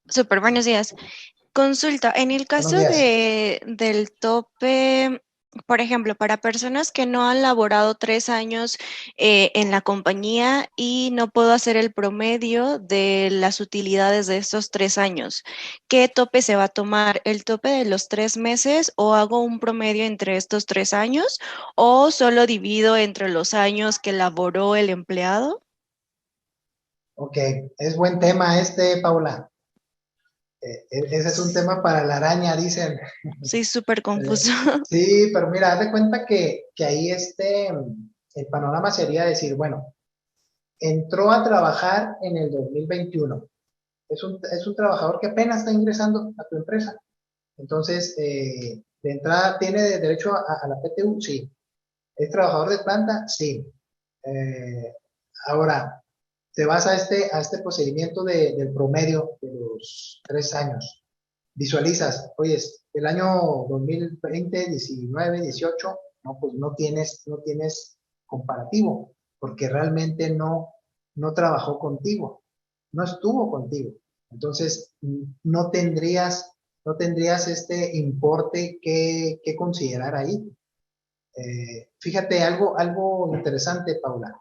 Súper, buenos días. Consulta, en el Buenos caso días. del tope Por ejemplo, para personas que no han laborado 3 años en la compañía y no puedo hacer el promedio de las utilidades de estos 3 años, ¿qué tope se va a tomar? ¿El tope de los 3 meses o hago un promedio entre estos 3 años o solo divido entre los años que laboró el empleado? Ok, es buen tema este, Paula. Ese es un tema para la araña, dicen. Sí, súper confuso. Sí, pero mira, haz de cuenta que ahí el panorama sería decir, bueno, entró a trabajar en el 2021. Es un trabajador que apenas está ingresando a tu empresa. Entonces, de entrada, ¿tiene derecho a la PTU? Sí. ¿Es trabajador de planta? Sí. Eh, Ahora, te vas a este procedimiento del promedio de los 3 años. Visualizas, oye, el año 2020, 19, 18, no, pues no tienes comparativo, porque realmente no trabajó contigo, no estuvo contigo. Entonces, no tendrías este importe que considerar ahí. Fíjate algo interesante, Paula.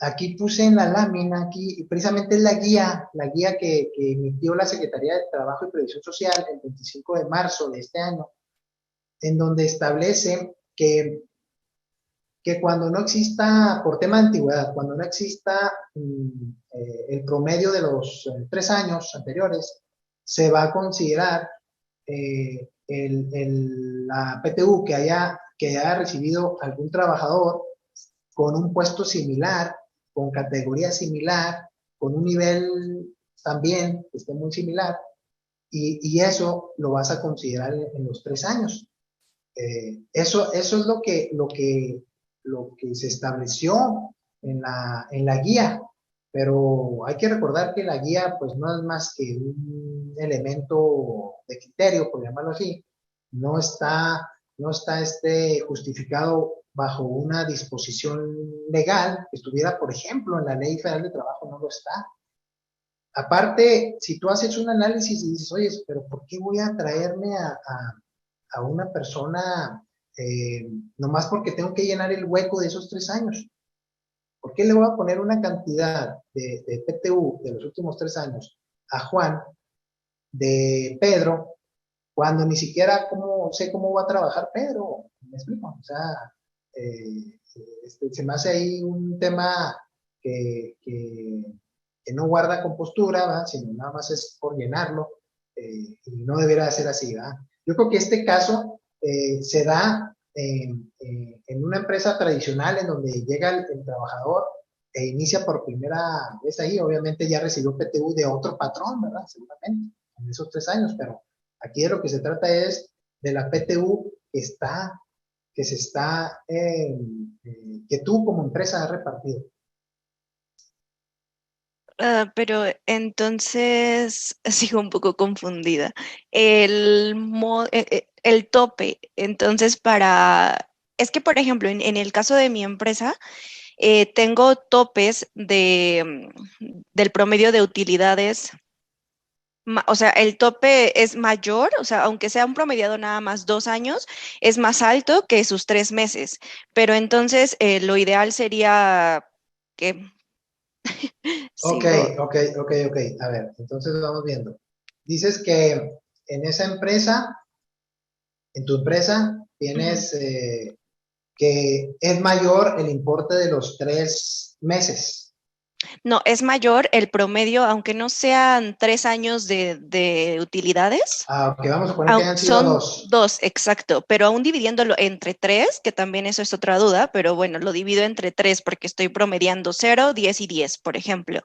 Aquí puse en la lámina, aquí precisamente es la guía que emitió la Secretaría de Trabajo y Previsión Social el 25 de marzo de este año, en donde establece que cuando no exista, por tema de antigüedad, cuando no exista el promedio de los 3 años anteriores, se va a considerar la PTU que haya recibido algún trabajador con un puesto similar, con categoría similar, con un nivel también que esté muy similar, y eso lo vas a considerar en los 3 años. Eso es lo que se estableció en la guía, pero hay que recordar que la guía pues no es más que un elemento de criterio, por llamarlo así. No está justificado bajo una disposición legal que estuviera, por ejemplo, en la Ley Federal de Trabajo. No lo está. Aparte, si tú haces un análisis y dices, oye, pero ¿por qué voy a traerme a una persona eh, nomás porque tengo que llenar el hueco de esos 3 años? ¿Por qué le voy a poner una cantidad de PTU de los últimos 3 años a Juan de Pedro cuando ni siquiera sé cómo va a trabajar Pedro? ¿Me explico? O sea, se me hace ahí un tema que no guarda compostura, ¿verdad? Sino nada más es por llenarlo, y no debería ser así, ¿verdad? Yo creo que este caso se da en una empresa tradicional en donde llega el trabajador e inicia por primera vez ahí. Obviamente ya recibió PTU de otro patrón, ¿verdad? Seguramente, en esos 3 años, pero aquí de lo que se trata es de la PTU que tú como empresa has repartido. Pero entonces sigo un poco confundida. El tope, entonces es que por ejemplo, en el caso de mi empresa, tengo topes del promedio de utilidades. O sea, el tope es mayor, o sea, aunque sea un promediado nada más 2 años, es más alto que sus 3 meses. Pero entonces lo ideal sería que Ok, sigo. ok, ok, ok. A ver, entonces vamos viendo. Dices que en esa empresa, en tu empresa, Ujú. tienes que es mayor el importe de los 3 meses. No, es mayor el promedio, aunque no sean 3 años de utilidades. Ok, vamos a poner que hayan sido Son dos. dos, exacto, pero aún dividiéndolo entre tres, que también eso es otra duda, pero bueno, lo divido entre tres porque estoy promediando 0, 10 y 10, por ejemplo.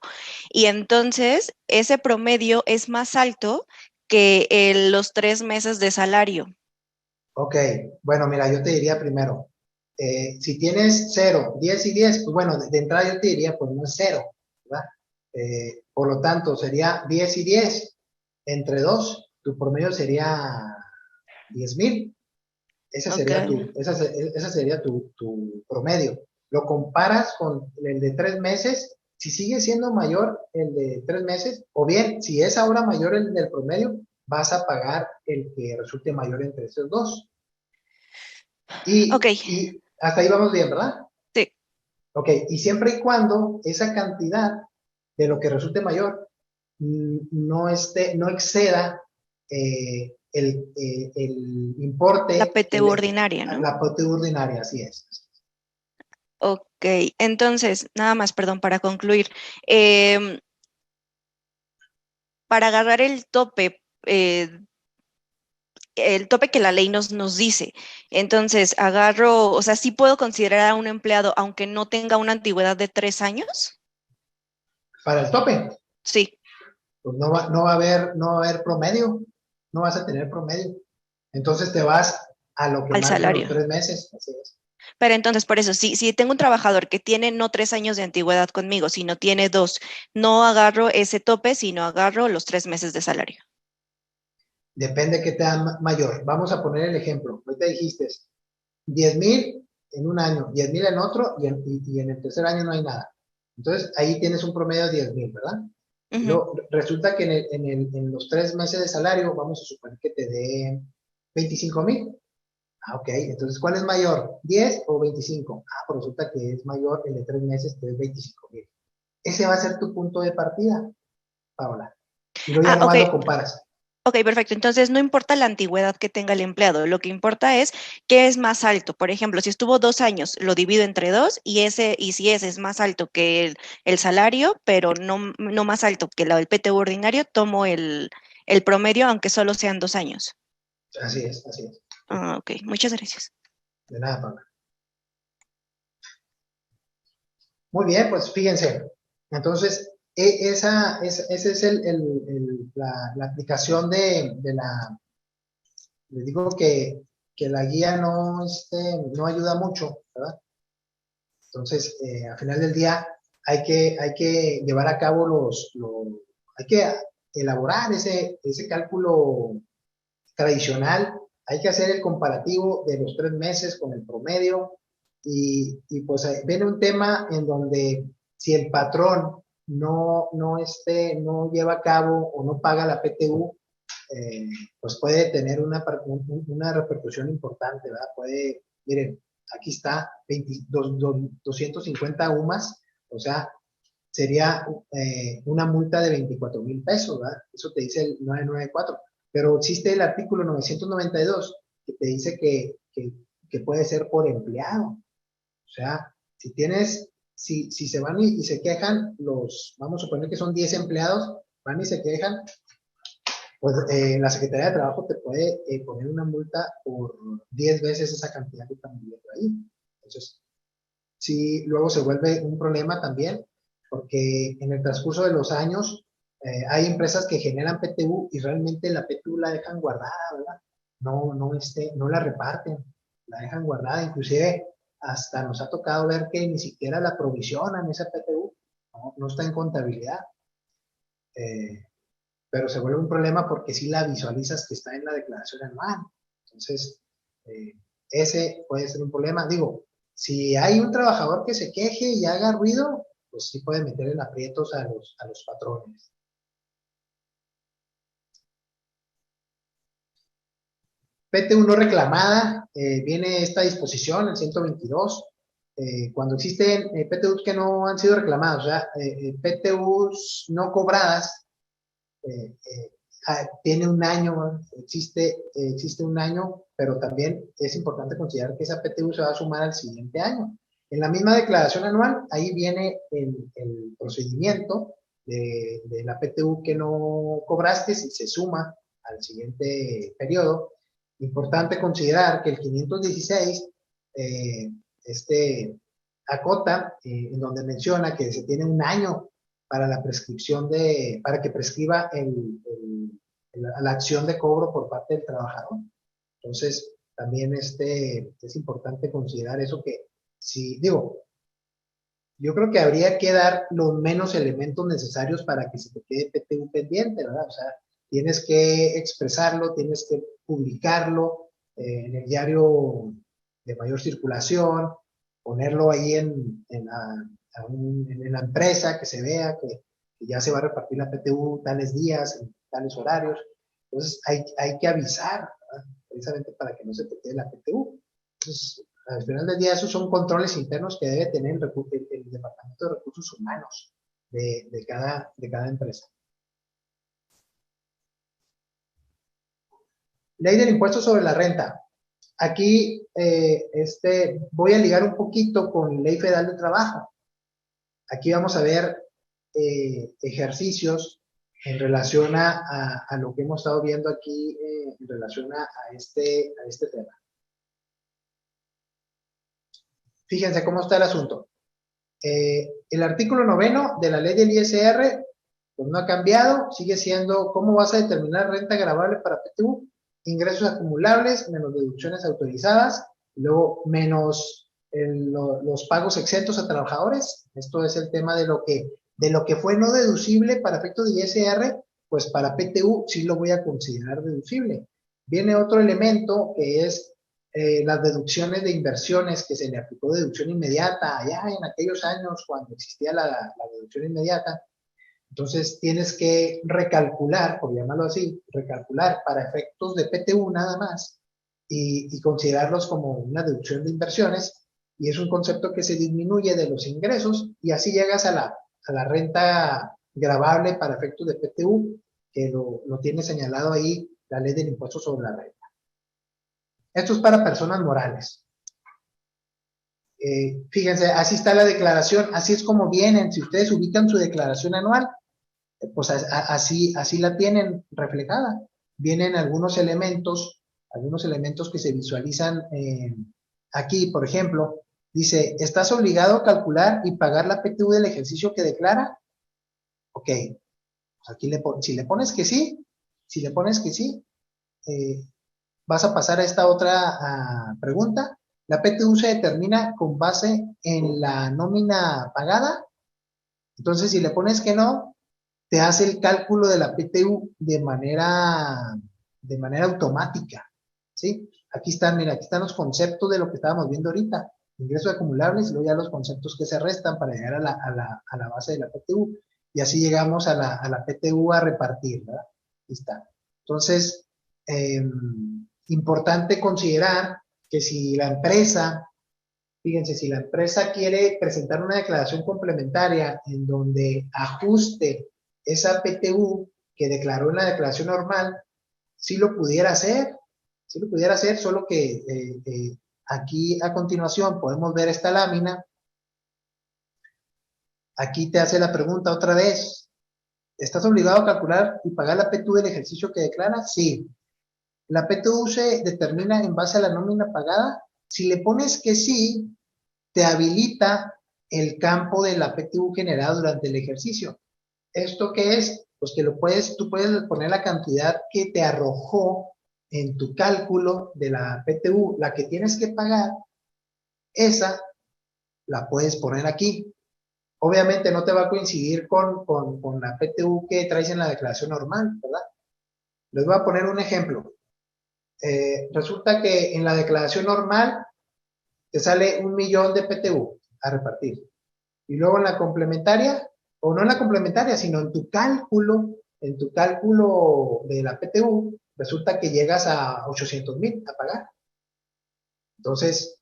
Y entonces ese promedio es más alto que los 3 meses de salario. Ok, bueno, mira, yo te diría primero, si tienes 0, 10 y 10, pues bueno, de entrada yo te diría, pues no es 0, ¿verdad? Por lo tanto, sería 10 y 10 entre 2, tu promedio sería 10,000. Ese Ok. sería esa sería tu promedio. Lo comparas con el de 3 meses, si sigue siendo mayor el de 3 meses, o bien, si es ahora mayor el del promedio, vas a pagar el que resulte mayor entre esos dos. Ok, Y hasta ahí vamos bien, ¿verdad? sí. Ok, y siempre y cuando esa cantidad de lo que resulte mayor no exceda el La importe, PTU ordinaria, ¿no? la PTU ordinaria, así es. Ok, entonces, nada más, perdón, para concluir. em, para agarrar el tope que la ley nos dice. Entonces, agarro, o sea, sí puedo considerar a un empleado aunque no tenga una antigüedad de 3 años. Para el tope, Sí, pues no va a haber promedio, no vas a tener promedio. Entonces te vas a lo que al marcan los salario. 3 meses, así es. Pero entonces, por eso, si tengo un trabajador que tiene no 3 años de antigüedad conmigo, sino tiene dos, no agarro ese tope, sino agarro los 3 meses de salario. Depende que te da mayor. Vamos a poner el ejemplo. Ahorita dijiste 10,000 en un año, 10,000 en otro y en el tercer año no hay nada. Entonces ahí tienes un promedio de 10,000, ¿verdad? Y Ujú. luego resulta que en los 3 meses de salario vamos a suponer que te dé 25,000. Ah, ok. Entonces, ¿cuál es mayor? ¿10 o 25? Ah, pues resulta que es mayor el de 3 meses, que es 25,000. Ese va a ser tu punto de partida, Paola. Y luego ya Ah, ok. nomás lo comparas. Ok, perfecto. Entonces, no importa la antigüedad que tenga el empleado, lo que importa es qué es más alto. Por ejemplo, si estuvo 2 años, lo divido entre dos y si ese es más alto que el salario, pero no más alto que el PTU ordinario, tomo el promedio, aunque solo sean 2 años. Así es, así es. Sí. Ah, ok, muchas gracias. De nada, Paola. Muy bien, pues fíjense. Entonces, esa es la aplicación les digo que la guía no ayuda mucho, ¿verdad? Entonces, al final del día hay que llevar a cabo hay que elaborar ese cálculo tradicional, hay que hacer el comparativo de los 3 meses con el promedio y pues viene un tema en donde si el patrón no lleva a cabo o no paga la PTU, eh, pues puede tener una repercusión importante, ¿verdad? Miren, aquí está 250 UMAS, o sea, sería una multa de 24,000 pesos, ¿verdad? Eso te dice el 994. Pero existe el artículo 992 que te dice que puede ser por empleado. O sea, si se van y se quejan, vamos a suponer que son 10 empleados, van y se quejan, pues la Secretaría de Trabajo te puede poner una multa por 10 veces esa cantidad que están viviendo ahí. Entonces, sí, luego se vuelve un problema también, porque en el transcurso de los años hay empresas que generan PTU y realmente la PTU la dejan guardada, ¿verdad? No la reparten, la dejan guardada, inclusive hasta nos ha tocado ver que ni siquiera la provisionan esa PTU, no está en contabilidad, eh, pero se vuelve un problema porque si la visualizas que está en la declaración anual. Entonces, eh, ese puede ser un problema. Digo, si hay un trabajador que se queje y haga ruido, pues sí puede meter en aprietos a los patrones. PTU no reclamada, viene esta disposición, el 122, cuando existen PTUs que no han sido reclamados, o sea, PTUs no cobradas, tiene un año, existe un año, pero también es importante considerar que esa PTU se va a sumar al siguiente año. En la misma declaración anual, ahí viene el procedimiento de la PTU que no cobraste si se suma al siguiente periodo. Importante considerar que el 516 eh, acota, en donde menciona que se tiene un año para la prescripción para que prescriba la acción de cobro por parte del trabajador. Entonces, también es importante considerar eso que, si digo, yo creo que habría que dar los menos elementos necesarios para que se te quede PTU pendiente, ¿verdad? O sea, tienes que expresarlo, tienes que publicarlo en el diario de mayor circulación, ponerlo ahí en la empresa, que se vea que ya se va a repartir la PTU tales días, en tales horarios. Entonces, hay que avisar, ¿verdad? Precisamente para que no se te quede la PTU. Entonces, al final del día, esos son controles internos que debe tener el Departamento de Recursos Humanos de cada empresa. Ley del impuesto sobre la renta. Aquí voy a ligar un poquito con Ley Federal de Trabajo. Aquí vamos a ver ejercicios en relación a lo que hemos estado viendo aquí en relación a este tema. Fíjense cómo está el asunto. El artículo 9 de la ley del ISR pues no ha cambiado, sigue siendo cómo vas a determinar renta gravable para PTU, ingresos acumulables menos deducciones autorizadas, y luego menos los pagos exentos a trabajadores. Esto es el tema de lo que fue no deducible para efectos de ISR, pues para PTU sí lo voy a considerar deducible. Viene otro elemento que es las deducciones de inversiones, que se le aplicó deducción inmediata allá en aquellos años cuando existía la deducción inmediata. Entonces tienes que recalcular, por llamarlo así, recalcular para efectos de PTU nada más y considerarlos como una deducción de inversiones, y es un concepto que se disminuye de los ingresos y así llegas a la renta gravable para efectos de PTU, que lo tiene señalado ahí la ley del impuesto sobre la renta. Esto es para personas morales. Fíjense, así está la declaración, así es como vienen. Si ustedes ubican su declaración anual, pues así la tienen reflejada. Vienen algunos elementos que se visualizan aquí. Por ejemplo, dice, ¿estás obligado a calcular y pagar la PTU del ejercicio que declara? Ok, pues aquí si le pones que sí, vas a pasar a esta otra pregunta. ¿La PTU se determina con base en la nómina pagada? Entonces, si le pones que no, te hace el cálculo de la PTU de manera automática, ¿sí? Aquí están los conceptos de lo que estábamos viendo ahorita. Ingresos acumulables y luego ya los conceptos que se restan para llegar a la base de la PTU. Y así llegamos a la PTU a repartir, ¿verdad? Aquí está. Entonces, importante considerar que si la empresa, fíjense, si la empresa quiere presentar una declaración complementaria en donde ajuste esa PTU que declaró en la declaración normal, sí lo pudiera hacer, solo que aquí a continuación podemos ver esta lámina. Aquí te hace la pregunta otra vez, ¿estás obligado a calcular y pagar la PTU del ejercicio que declara? Sí. La PTU se determina en base a la nómina pagada. Si le pones que sí, te habilita el campo de la PTU generada durante el ejercicio. ¿Esto qué es? Pues que tú puedes poner la cantidad que te arrojó en tu cálculo de la PTU, la que tienes que pagar, esa la puedes poner aquí. Obviamente no te va a coincidir con la PTU que traes en la declaración normal, ¿verdad? Les voy a poner un ejemplo. Resulta que en la declaración normal te sale 1,000,000 de PTU a repartir. Y luego en la complementaria, o no en la complementaria, sino en tu cálculo de la PTU, resulta que llegas a 800,000 a pagar. Entonces,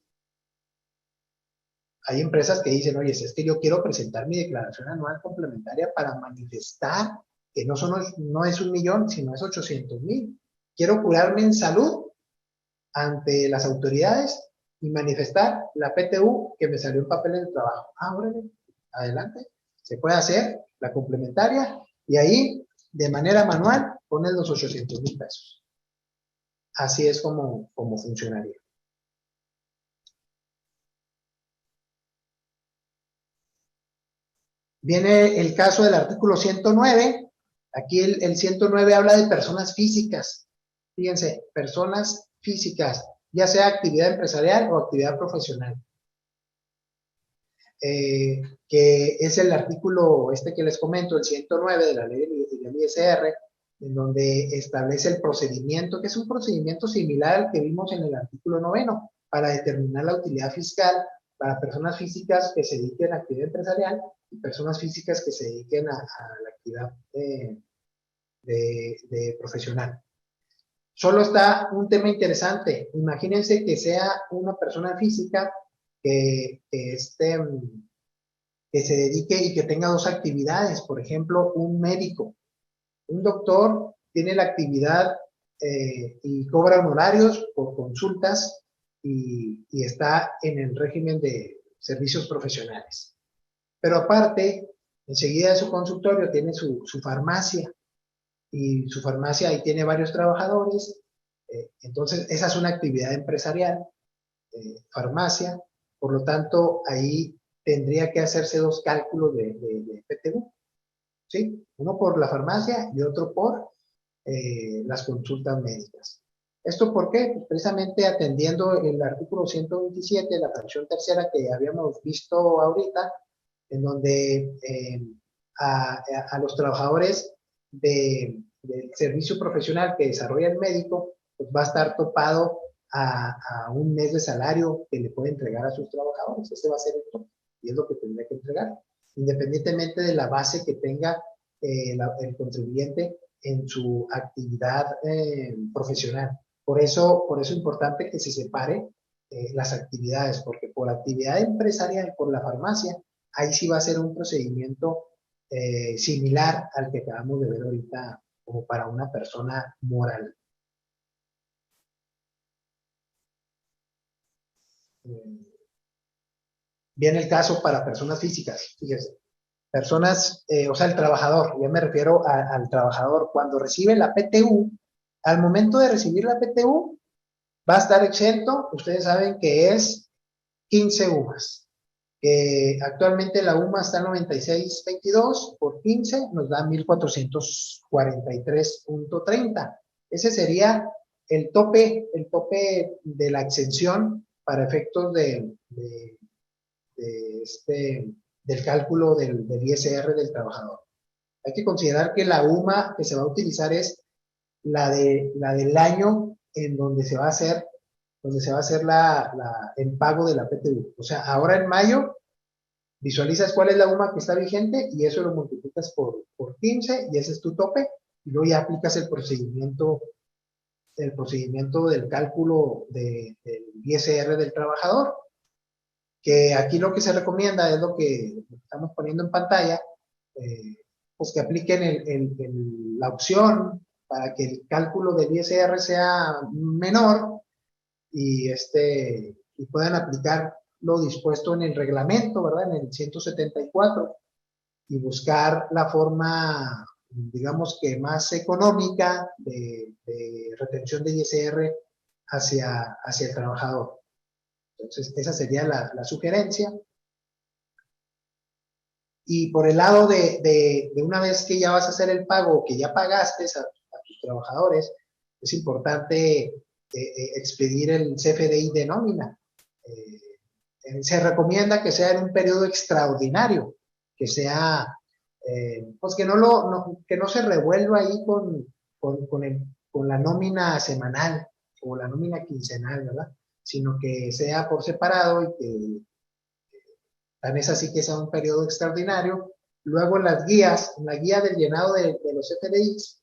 hay empresas que dicen, oye, es que yo quiero presentar mi declaración anual complementaria para manifestar que no es 1,000,000, sino es 800,000. Quiero curarme en salud ante las autoridades y manifestar la PTU que me salió en papeles de trabajo. Órale, adelante. Se puede hacer la complementaria y ahí, de manera manual, pones los 800,000 pesos. Así es como funcionaría. Viene el caso del artículo 109. Aquí el 109 habla de personas físicas. Fíjense, personas físicas, ya sea actividad empresarial o actividad profesional. Que es el artículo que les comento, el 109 de la ley del ISR, en donde establece el procedimiento, que es un procedimiento similar al que vimos en el artículo 9, para determinar la utilidad fiscal para personas físicas que se dediquen a actividad empresarial y personas físicas que se dediquen a la actividad de profesional. Solo está un tema interesante. Imagínense que sea una persona física que se dedique y que tenga dos actividades. Por ejemplo, un médico. Un doctor tiene la actividad y cobra honorarios por consultas y está en el régimen de servicios profesionales. Pero aparte, enseguida de su consultorio tiene su farmacia y su farmacia ahí tiene varios trabajadores. Entonces, esa es una actividad empresarial, farmacia. Por lo tanto, ahí tendría que hacerse dos cálculos de PTU, ¿sí? Uno por la farmacia y otro por las consultas médicas. ¿Esto por qué? Pues precisamente atendiendo el artículo 127, la fracción tercera que habíamos visto ahorita, en donde a los trabajadores del servicio profesional que desarrolla el médico, pues va a estar topado a un mes de salario que le puede entregar a sus trabajadores. Ese va a ser el tope y es lo que tendría que entregar, independientemente de la base que tenga el contribuyente en su actividad profesional. Por eso es importante que se separe las actividades, porque por actividad empresarial, por la farmacia, ahí sí va a ser un procedimiento similar al que acabamos de ver ahorita como para una persona moral. Viene el caso para personas físicas, fíjese. Personas, o sea, el trabajador, ya me refiero al trabajador, cuando recibe la PTU, al momento de recibir la PTU, va a estar exento, ustedes saben que es 15 UMAS. Actualmente la UMA está en 96.22 por 15, nos da 1.443.30. Ese sería el tope de la exención para efectos del cálculo del ISR del trabajador. Hay que considerar que la UMA que se va a utilizar es del año en donde se va a hacer el pago de la PTU. O sea, ahora en mayo visualizas cuál es la UMA que está vigente y eso lo multiplicas por 15 y ese es tu tope y luego ya aplicas el procedimiento del cálculo del ISR del trabajador, que aquí lo que se recomienda es lo que estamos poniendo en pantalla, pues que apliquen la opción para que el cálculo del ISR sea menor y puedan aplicar lo dispuesto en el reglamento, ¿verdad? En el 174 y buscar la forma, digamos que más económica de retención de ISR hacia el trabajador. Entonces, esa sería la sugerencia. Y por el lado de una vez que ya vas a hacer el pago, que ya pagaste a tus trabajadores, es importante expedir el CFDI de nómina. Se recomienda que sea en un periodo extraordinario, que sea, pues que no se revuelva ahí con la nómina semanal o la nómina quincenal, ¿verdad? Sino que sea por separado y que tan es así que sea un periodo extraordinario. Luego en la guía del llenado de los CFDIs,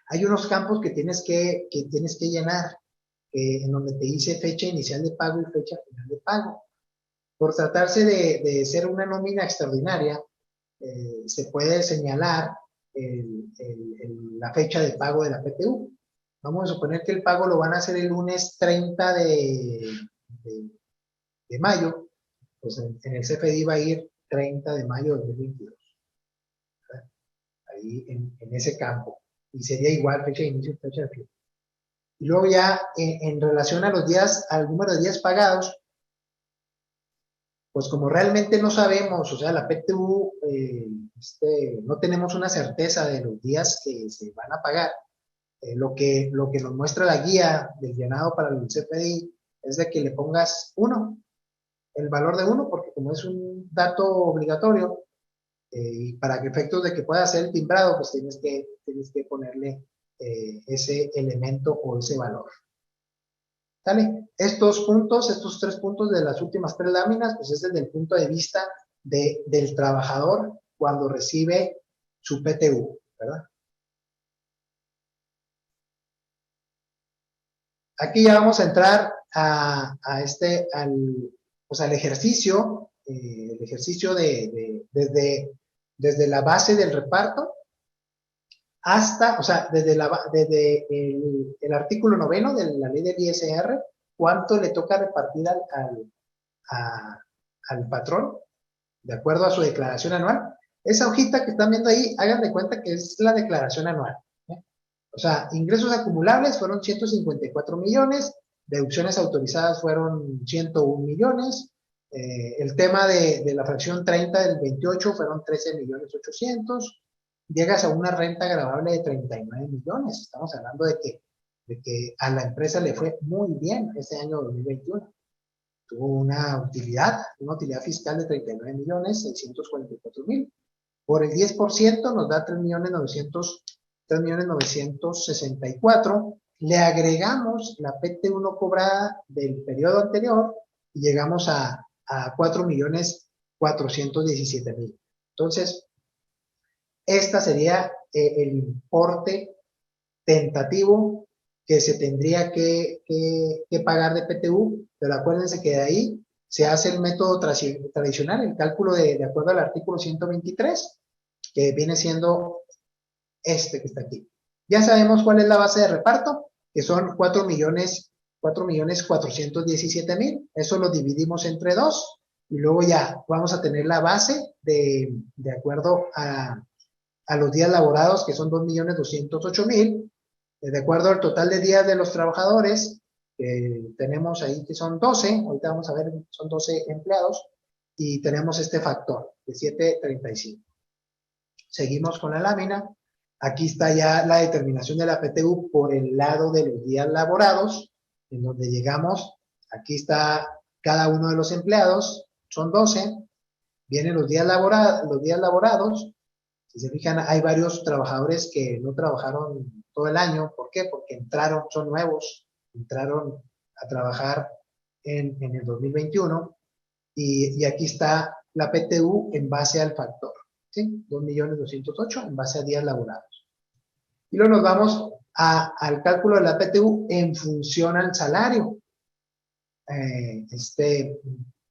hay unos campos que tienes que llenar, en donde te dice fecha inicial de pago y fecha final de pago. Por tratarse de ser una nómina extraordinaria, se puede señalar la fecha de pago de la PTU. Vamos a suponer que el pago lo van a hacer el lunes 30 de mayo, pues en el CFDI va a ir 30 de mayo de 2022. ¿Verdad? Ahí en ese campo. Y sería igual fecha de inicio y fecha de fin. Y luego ya en relación a al número de días pagados, pues como realmente no sabemos, o sea, la PTU, no tenemos una certeza de los días que se van a pagar. Lo que nos muestra la guía del llenado para el CFDI es de que le pongas 1, el valor de 1, porque como es un dato obligatorio, y para que efectos de que pueda ser el timbrado, pues tienes que ponerle ese elemento o ese valor. ¿Sale? Estos 3 puntos de las últimas 3 láminas, pues es desde el punto de vista del trabajador cuando recibe su PTU, ¿verdad? Aquí ya vamos a entrar pues al ejercicio, desde la base del reparto hasta, o sea, desde el artículo 9 de la ley del ISR, cuánto le toca repartir al patrón, de acuerdo a su declaración anual. Esa hojita que están viendo ahí, hagan de cuenta que es la declaración anual. O sea, ingresos acumulables fueron 154 millones, deducciones autorizadas fueron 101 millones, el tema de la fracción 30 del 28 fueron 13 millones 800, llegas a una renta agravable de 39 millones. Estamos hablando de que a la empresa le fue muy bien este año 2021. Tuvo una utilidad fiscal de 39 millones 644 mil. Por el 10% nos da 3.964. Le agregamos la PT1 no cobrada del periodo anterior y llegamos a 4.417.000. Entonces, esta sería el importe tentativo que se tendría que pagar de PTU, pero acuérdense que de ahí se hace el método tradicional, el cálculo de acuerdo al artículo 123, que viene siendo este que está aquí. Ya sabemos cuál es la base de reparto, que son 4.417.000. Eso lo dividimos entre 2 y luego ya vamos a tener la base de acuerdo a los días laborados, que son 2.208.000, de acuerdo al total de días de los trabajadores, que tenemos ahí que son 12, ahorita vamos a ver, son 12 empleados, y tenemos este factor de 7.35. Seguimos con la lámina. Aquí está ya la determinación de la PTU por el lado de los días laborados, en donde llegamos, aquí está cada uno de los empleados, son 12, vienen los días laborados. Si se fijan, hay varios trabajadores que no trabajaron todo el año. ¿Por qué? Porque son nuevos, entraron a trabajar en el 2021 y aquí está la PTU en base al factor, ¿sí? 2.208.000 en base a días laborados. Y luego nos vamos al cálculo de la PTU en función al salario.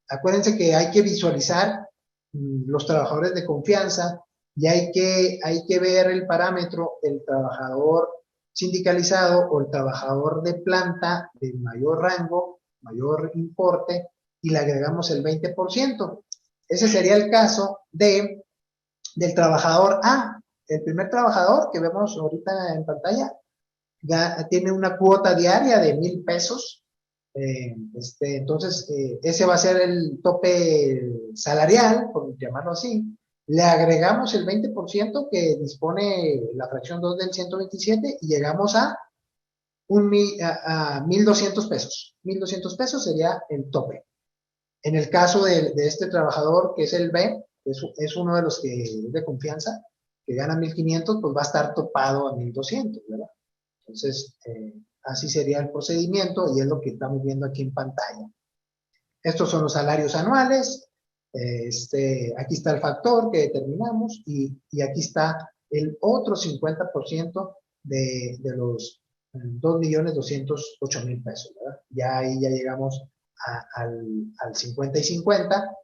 Acuérdense que hay que visualizar los trabajadores de confianza y hay que ver el parámetro del trabajador sindicalizado o el trabajador de planta de mayor rango, mayor importe, y le agregamos el 20%. Ese sería el caso del trabajador A. El primer trabajador que vemos ahorita en pantalla ya tiene una cuota diaria de 1,000 pesos. Entonces, ese va a ser el tope salarial, por llamarlo así. Le agregamos el 20% que dispone la fracción 2 del 127 y llegamos a 1,200 pesos. 1,200 pesos sería el tope. En el caso de este trabajador, que es el B, es uno de los que es de confianza, que gana 1,500, pues va a estar topado a 1,200, ¿verdad? Entonces, así sería el procedimiento y es lo que estamos viendo aquí en pantalla. Estos son los salarios anuales. Aquí está el factor que determinamos y aquí está el otro 50% de los 2.208.000 pesos, ¿verdad? Ya ahí ya llegamos al 50 y 50,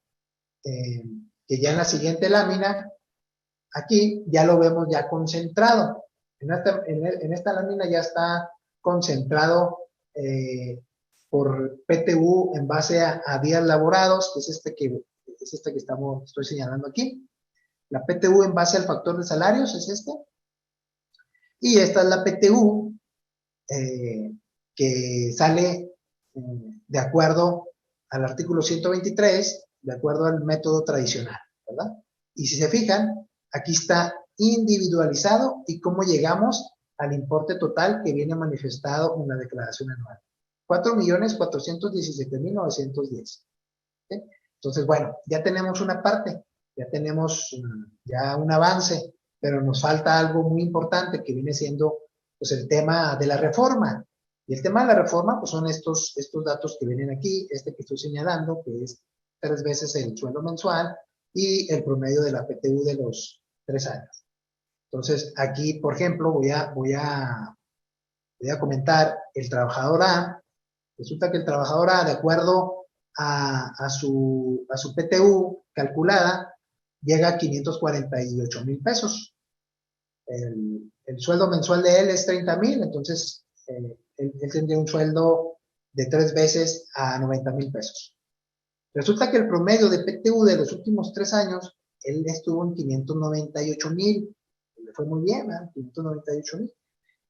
que ya en la siguiente lámina, aquí ya lo vemos ya concentrado. En esta lámina ya está concentrado por PTU en base a días laborados, que es este que estoy señalando aquí. La PTU en base al factor de salarios es este. Y esta es la PTU que sale de acuerdo al artículo 123, de acuerdo al método tradicional, ¿verdad? Y si se fijan, aquí está individualizado y cómo llegamos al importe total que viene manifestado en la declaración anual. 4.417.910. ¿Sí? Entonces, bueno, ya tenemos una parte, ya tenemos ya un avance, pero nos falta algo muy importante que viene siendo pues el tema de la reforma. Y el tema de la reforma pues son estos datos que vienen aquí, que estoy señalando, que es 3 veces el sueldo mensual y el promedio de la PTU de los 3 años. Entonces, aquí, por ejemplo, voy a voy a comentar, el trabajador A, resulta que el trabajador A, de acuerdo a su PTU calculada, llega a 548,000 pesos. El sueldo mensual de él es 30,000, entonces él tendría un sueldo de 3 veces a 90,000 pesos. Resulta que el promedio de PTU de los últimos 3 años, él estuvo en 598,000. Le fue muy bien, ¿verdad? 598,000.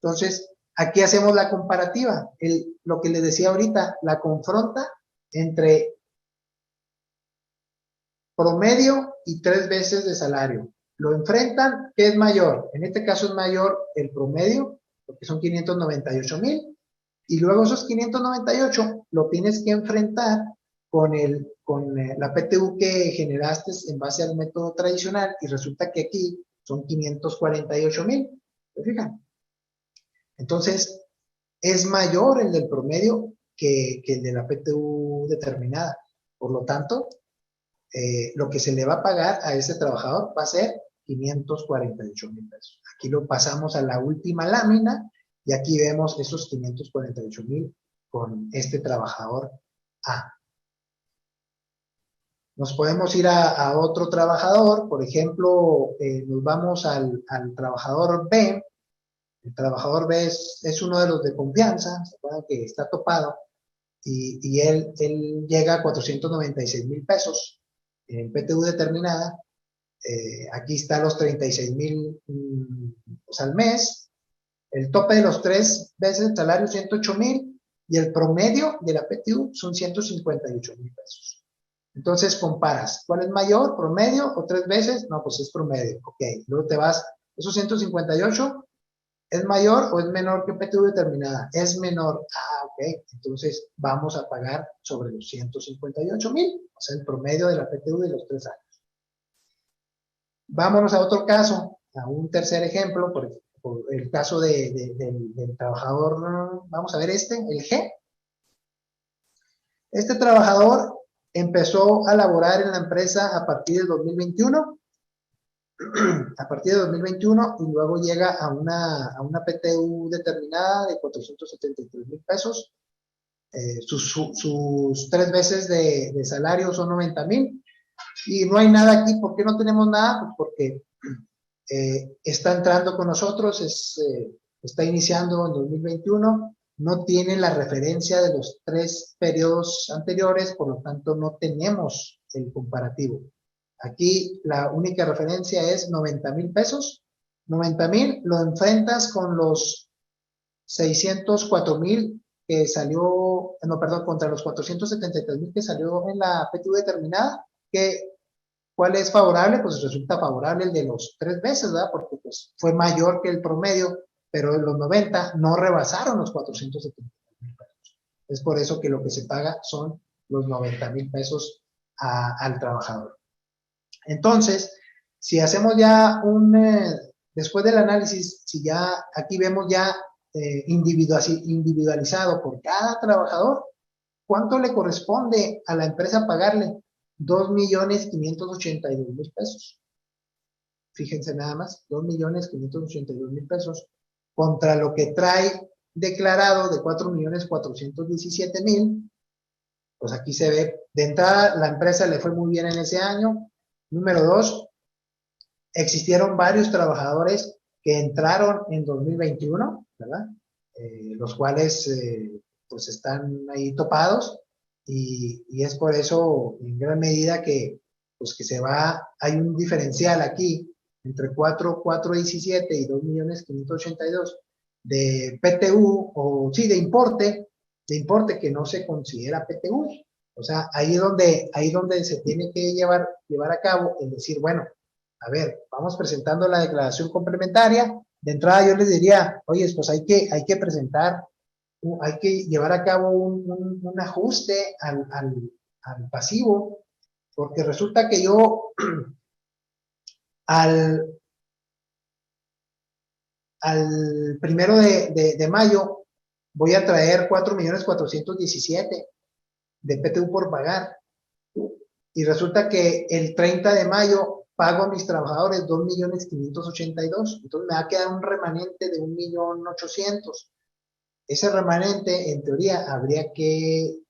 Entonces, aquí hacemos la comparativa. Lo que les decía ahorita, la confronta entre promedio y 3 veces de salario. Lo enfrentan, ¿qué es mayor? En este caso es mayor el promedio, porque son 598,000, y luego esos 598 lo tienes que enfrentar con la PTU que generaste en base al método tradicional, y resulta que aquí son 548,000. ¿Se fijan? Entonces, es mayor el del promedio que el de la PTU determinada. Por lo tanto, lo que se le va a pagar a ese trabajador va a ser 548,000 pesos. Aquí lo pasamos a la última lámina y aquí vemos esos 548,000 con este trabajador A. Nos podemos ir a otro trabajador, por ejemplo, nos vamos al trabajador B. El trabajador B es uno de los de confianza, se acuerdan que está topado, y él llega a 496,000 pesos en PTU determinada. Aquí están los 36,000 pues, al mes. El tope de los 3 veces el salario, 108,000, y el promedio de la PTU son 158,000 pesos. Entonces comparas, ¿cuál es mayor, promedio o 3 veces? No, pues es promedio, ok. Luego te vas, esos 158, ¿es mayor o es menor que PTU determinada? Es menor. Ah, ok. Entonces vamos a pagar sobre los 158,000, o sea, el promedio de la PTU de los 3 años. Vámonos a otro caso, a un tercer ejemplo, por el caso del trabajador, vamos a ver el G. Este trabajador empezó a laborar en la empresa a partir del 2021. A partir de 2021, y luego llega a una PTU determinada de 473,000 pesos. Sus 3 veces de salario son 90,000, y no hay nada aquí. ¿Por qué no tenemos nada? Pues porque está entrando con nosotros, está iniciando en 2021, no tiene la referencia de los 3 periodos anteriores, por lo tanto no tenemos el comparativo. Aquí la única referencia es 90,000 pesos. 90,000 lo enfrentas con los 604,000 que salió, no, perdón, contra los 473,000 que salió en la PTU determinada. ¿Cuál es favorable? Pues resulta favorable el de los 3 veces, ¿verdad? Porque pues fue mayor que el promedio, pero en los 90 no rebasaron los 473,000 pesos. Es por eso que lo que se paga son los 90,000 pesos al trabajador. Entonces, si hacemos ya después del análisis, si ya aquí vemos ya individualizado por cada trabajador, ¿cuánto le corresponde a la empresa pagarle? 2,582,000 pesos. Fíjense nada más, 2,582,000 pesos contra lo que trae declarado de 4,417,000. Pues aquí se ve, de entrada la empresa le fue muy bien en ese año. Número 2, existieron varios trabajadores que entraron en 2021, ¿verdad? Los cuales pues están ahí topados, y es por eso en gran medida que pues que hay un diferencial aquí entre 4,417 y 2,582,000 de PTU, o sí, de importe que no se considera PTU. O sea, ahí es donde se tiene que llevar a cabo el decir, bueno, a ver, vamos presentando la declaración complementaria. De entrada yo les diría, oye, pues hay que presentar, hay que llevar a cabo un ajuste al pasivo, porque resulta que yo al 1 de mayo voy a traer 4,417,000 de PTU por pagar, y resulta que el 30 de mayo pago a mis trabajadores 2,582,000, entonces me va a quedar un remanente de 1,800,000. ese remanente, en teoría, habría que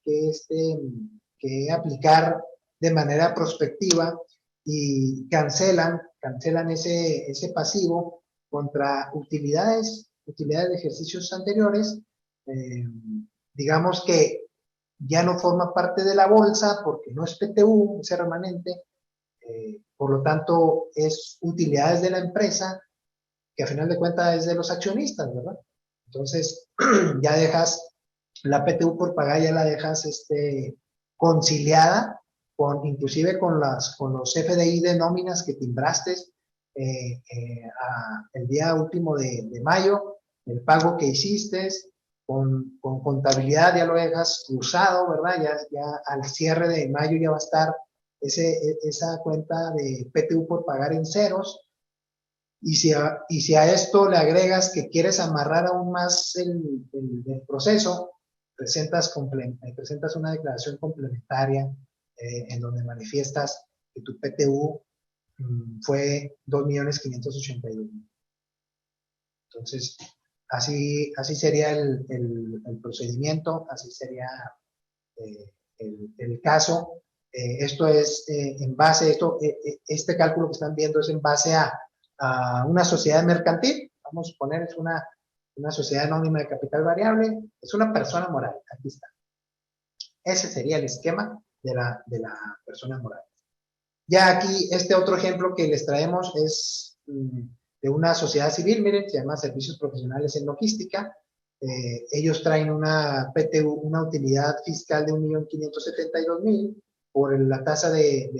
aplicar de manera prospectiva y cancelan ese pasivo contra utilidades de ejercicios anteriores. Digamos que ya no forma parte de la bolsa porque no es PTU, ese remanente, por lo tanto es utilidades de la empresa que a final de cuentas es de los accionistas, ¿verdad? Entonces ya dejas la PTU por pagar, ya la dejas conciliada inclusive con los FDI de nóminas que timbraste el día último de mayo, el pago que hiciste, con contabilidad ya lo dejas cruzado, ¿verdad? Ya al cierre de mayo ya va a estar esa cuenta de PTU por pagar en ceros. Y si a esto le agregas que quieres amarrar aún más el proceso, presentas una declaración complementaria en donde manifiestas que tu PTU fue 2.582.000. Entonces, así sería el procedimiento, así sería el caso. Esto es en base, este cálculo que están viendo es en base a una sociedad mercantil. Vamos a poner, es una sociedad anónima de capital variable, es una persona moral, aquí está. Ese sería el esquema de la persona moral. Ya aquí, este otro ejemplo que les traemos es de una sociedad civil, miren, se llama Servicios Profesionales en Logística. Ellos traen una PTU, una utilidad fiscal de 1.572.000 por la tasa de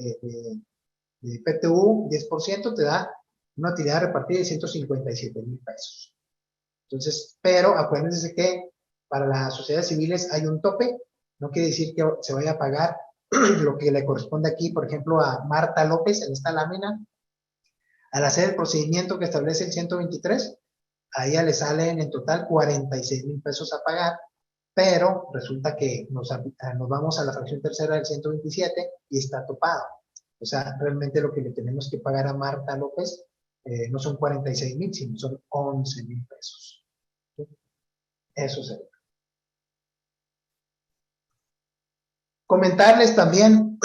PTU, 10%, te da una utilidad repartida de 157,000 pesos. Entonces, pero acuérdense que para las sociedades civiles hay un tope, no quiere decir que se vaya a pagar lo que le corresponde aquí, por ejemplo, a Marta López en esta lámina. Al hacer el procedimiento que establece el 123, a ella le salen en total 46,000 pesos a pagar, pero resulta que nos vamos a la fracción tercera del 127 y está topado. O sea, realmente lo que le tenemos que pagar a Marta López no son 46,000, sino son 11,000 pesos. ¿Sí? Eso sería. Comentarles también,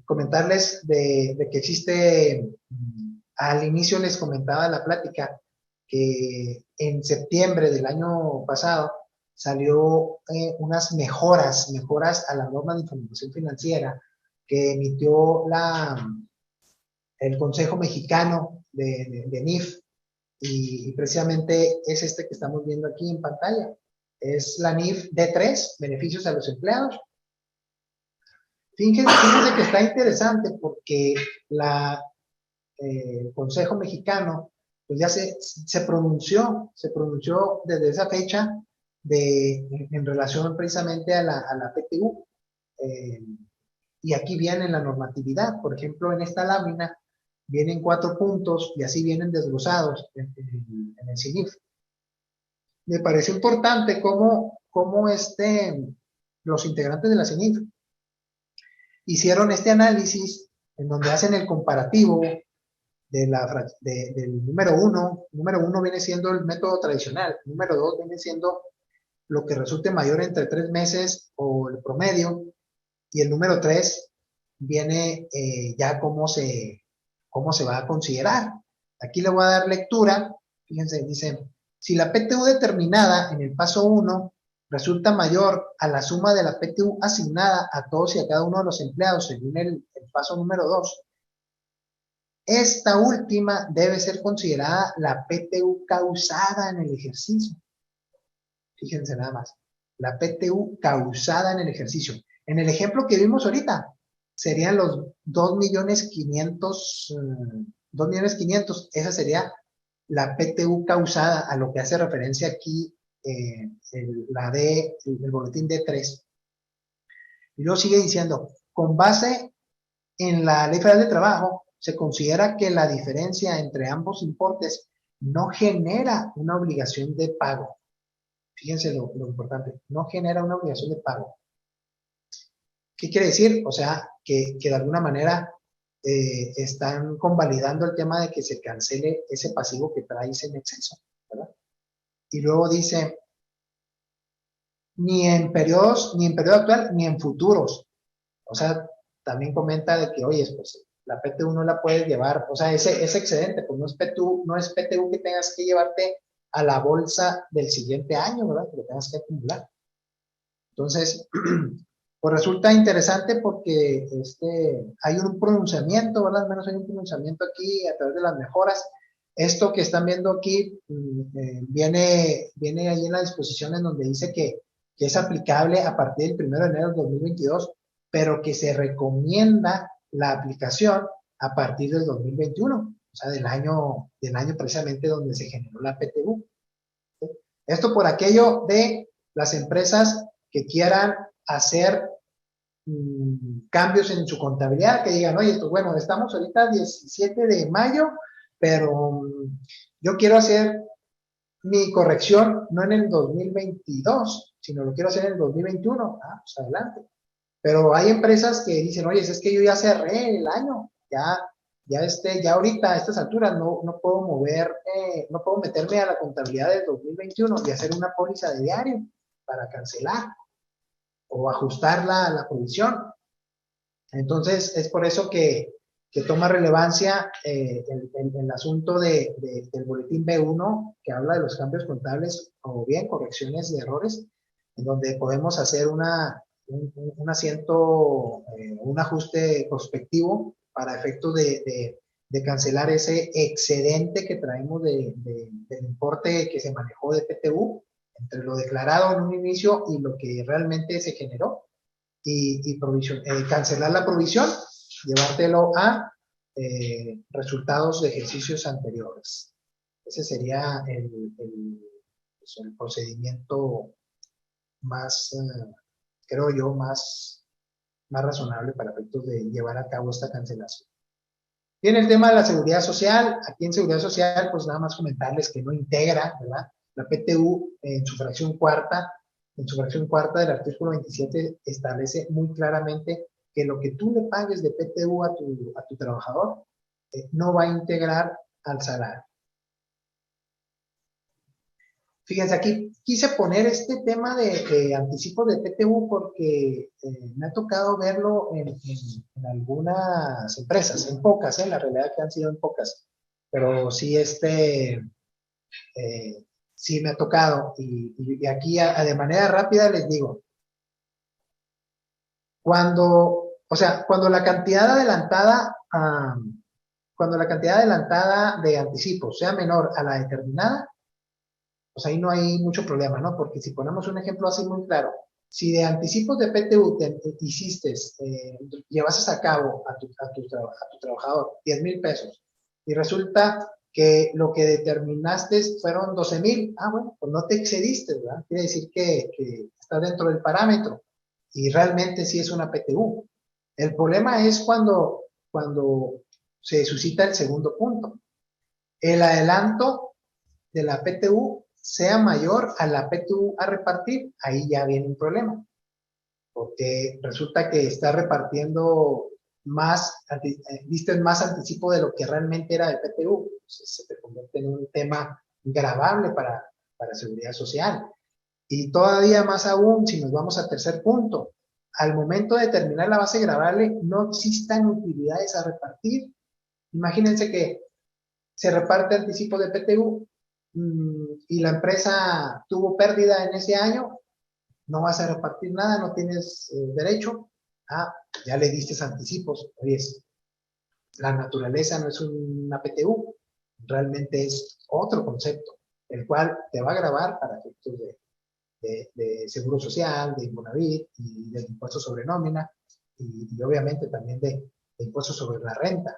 comentarles de que existe, al inicio les comentaba la plática, que en septiembre del año pasado salió unas mejoras a la norma de información financiera que emitió el Consejo Mexicano de NIF, y precisamente es este que estamos viendo aquí en pantalla. Es la NIF D3, beneficios a los empleados. Fíjense que está interesante porque el Consejo Mexicano pues ya se pronunció desde esa fecha en relación precisamente a la PTU. Y aquí viene la normatividad. Por ejemplo, en esta lámina vienen 4 puntos y así vienen desglosados en el CINIF. Me parece importante cómo los integrantes de la CINIF hicieron este análisis en donde hacen el comparativo del número 1. Número 1 viene siendo el método tradicional. Número 2 viene siendo lo que resulte mayor entre 3 meses o el promedio. Y el número 3 viene ya cómo se va a considerar. Aquí le voy a dar lectura. Fíjense, dice, si la PTU determinada en el paso 1 resulta mayor a la suma de la PTU asignada a todos y a cada uno de los empleados según el paso número 2, esta última debe ser considerada la PTU causada en el ejercicio. Fíjense nada más, la PTU causada en el ejercicio. En el ejemplo que vimos ahorita, serían los 2.500.000, esa sería la PTU causada, a lo que hace referencia aquí el boletín D3. Y luego sigue diciendo, con base en la Ley Federal de Trabajo, se considera que la diferencia entre ambos importes no genera una obligación de pago. Fíjense lo importante, no genera una obligación de pago. ¿Qué quiere decir? O sea, que de alguna manera están convalidando el tema de que se cancele ese pasivo que traes en exceso, ¿verdad? Y luego dice, ni en periodo actual, ni en futuros. O sea, también comenta de que, oye, pues la PTU no la puedes llevar, o sea, ese excedente, pues no es PTU que tengas que llevarte a la bolsa del siguiente año, ¿verdad? Que lo tengas que acumular. Entonces, pues resulta interesante porque hay un pronunciamiento, ¿verdad? Al menos hay un pronunciamiento aquí a través de las mejoras. Esto que están viendo aquí viene ahí en la disposición en donde dice que es aplicable a partir del 1 de enero del 2022, pero que se recomienda la aplicación a partir del 2021, o sea, del año precisamente donde se generó la PTU. ¿Sí? Esto por aquello de las empresas que quieran hacer cambios en su contabilidad, que digan, oye, pues bueno, estamos ahorita 17 de mayo, pero yo quiero hacer mi corrección no en el 2022, sino lo quiero hacer en el 2021. Ah, pues adelante. Pero hay empresas que dicen, oye, es que yo ya cerré el año, ya ahorita a estas alturas no puedo no puedo meterme a la contabilidad del 2021 y hacer una póliza de diario para cancelar o ajustarla a la provisión. Entonces, es por eso que toma relevancia el asunto del boletín B1, que habla de los cambios contables o bien correcciones de errores, en donde podemos hacer un ajuste prospectivo para efectos de cancelar ese excedente que traemos del importe que se manejó de PTU, entre lo declarado en un inicio y lo que realmente se generó, y cancelar la provisión, llevártelo a resultados de ejercicios anteriores. Ese sería pues, el procedimiento más, creo yo, más razonable para efectos de llevar a cabo esta cancelación. Bien, el tema de la seguridad social. Aquí en seguridad social, pues nada más comentarles que no integra, ¿verdad?, la PTU en su fracción cuarta. En su fracción cuarta del artículo 27 establece muy claramente que lo que tú le pagues de PTU a tu trabajador no va a integrar al salario. Fíjense, aquí quise poner este tema de anticipos de PTU porque me ha tocado verlo en algunas empresas, en pocas, la realidad que han sido en pocas, pero sí sí me ha tocado. Y aquí de manera rápida les digo, cuando la cantidad adelantada, de anticipos sea menor a la determinada, pues ahí no hay mucho problema, ¿no? Porque si ponemos un ejemplo así muy claro, si de anticipos de PTU llevases a cabo a tu trabajador 10,000 pesos y resulta que lo que determinaste fueron 12,000, bueno, pues no te excediste, ¿verdad? Quiere decir que estás dentro del parámetro y realmente sí es una PTU. El problema es cuando se suscita el segundo punto. El adelanto de la PTU sea mayor a la PTU a repartir, ahí ya viene un problema, porque resulta que está repartiendo diste más anticipo de lo que realmente era de PTU. Entonces se te convierte en un tema gravable para seguridad social. Y todavía más aún, si nos vamos al tercer punto, al momento de determinar la base gravable, no existan utilidades a repartir. Imagínense que se reparte anticipo de PTU y la empresa tuvo pérdida en ese año, no vas a repartir nada, no tienes derecho. Ya le diste anticipos. Oye, la naturaleza no es una PTU, realmente es otro concepto, el cual te va a gravar para efectos de seguro social, de Infonavit y del impuesto sobre nómina y obviamente también de impuesto sobre la renta.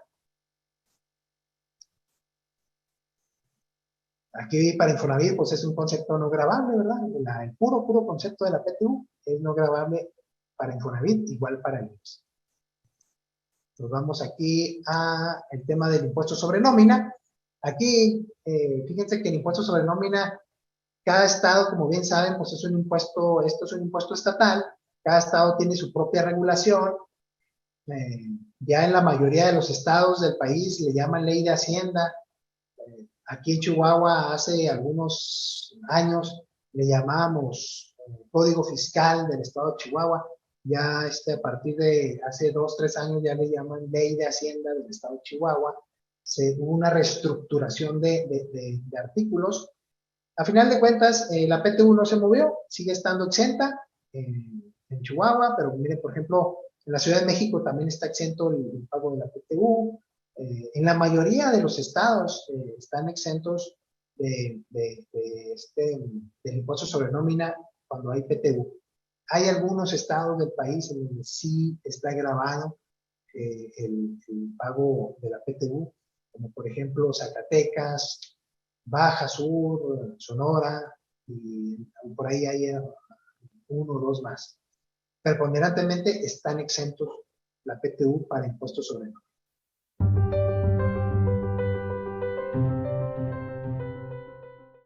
Aquí para Infonavit pues es un concepto no gravable, ¿verdad? El puro concepto de la PTU es no gravable para Infonavit, igual para el IMSS. Nos vamos aquí a el tema del impuesto sobre nómina. Aquí, fíjense que el impuesto sobre nómina, cada estado, como bien saben, pues esto es un impuesto estatal, cada estado tiene su propia regulación. Ya en la mayoría de los estados del país le llaman ley de Hacienda, Aquí en Chihuahua hace algunos años le llamábamos Código Fiscal del Estado de Chihuahua. Ya a partir de hace 2, 3 años ya le llaman Ley de Hacienda del Estado de Chihuahua. Hubo una reestructuración de artículos. A final de cuentas, la PTU no se movió, sigue estando exenta en Chihuahua, pero mire, por ejemplo, en la Ciudad de México también está exento el pago de la PTU. En la mayoría de los estados están exentos del impuesto sobre nómina cuando hay PTU. Hay algunos estados del país en donde sí está grabado el pago de la PTU, como por ejemplo Zacatecas, Baja Sur, Sonora, y por ahí hay uno o dos más. Preponderantemente están exentos la PTU para impuestos sobre nómina.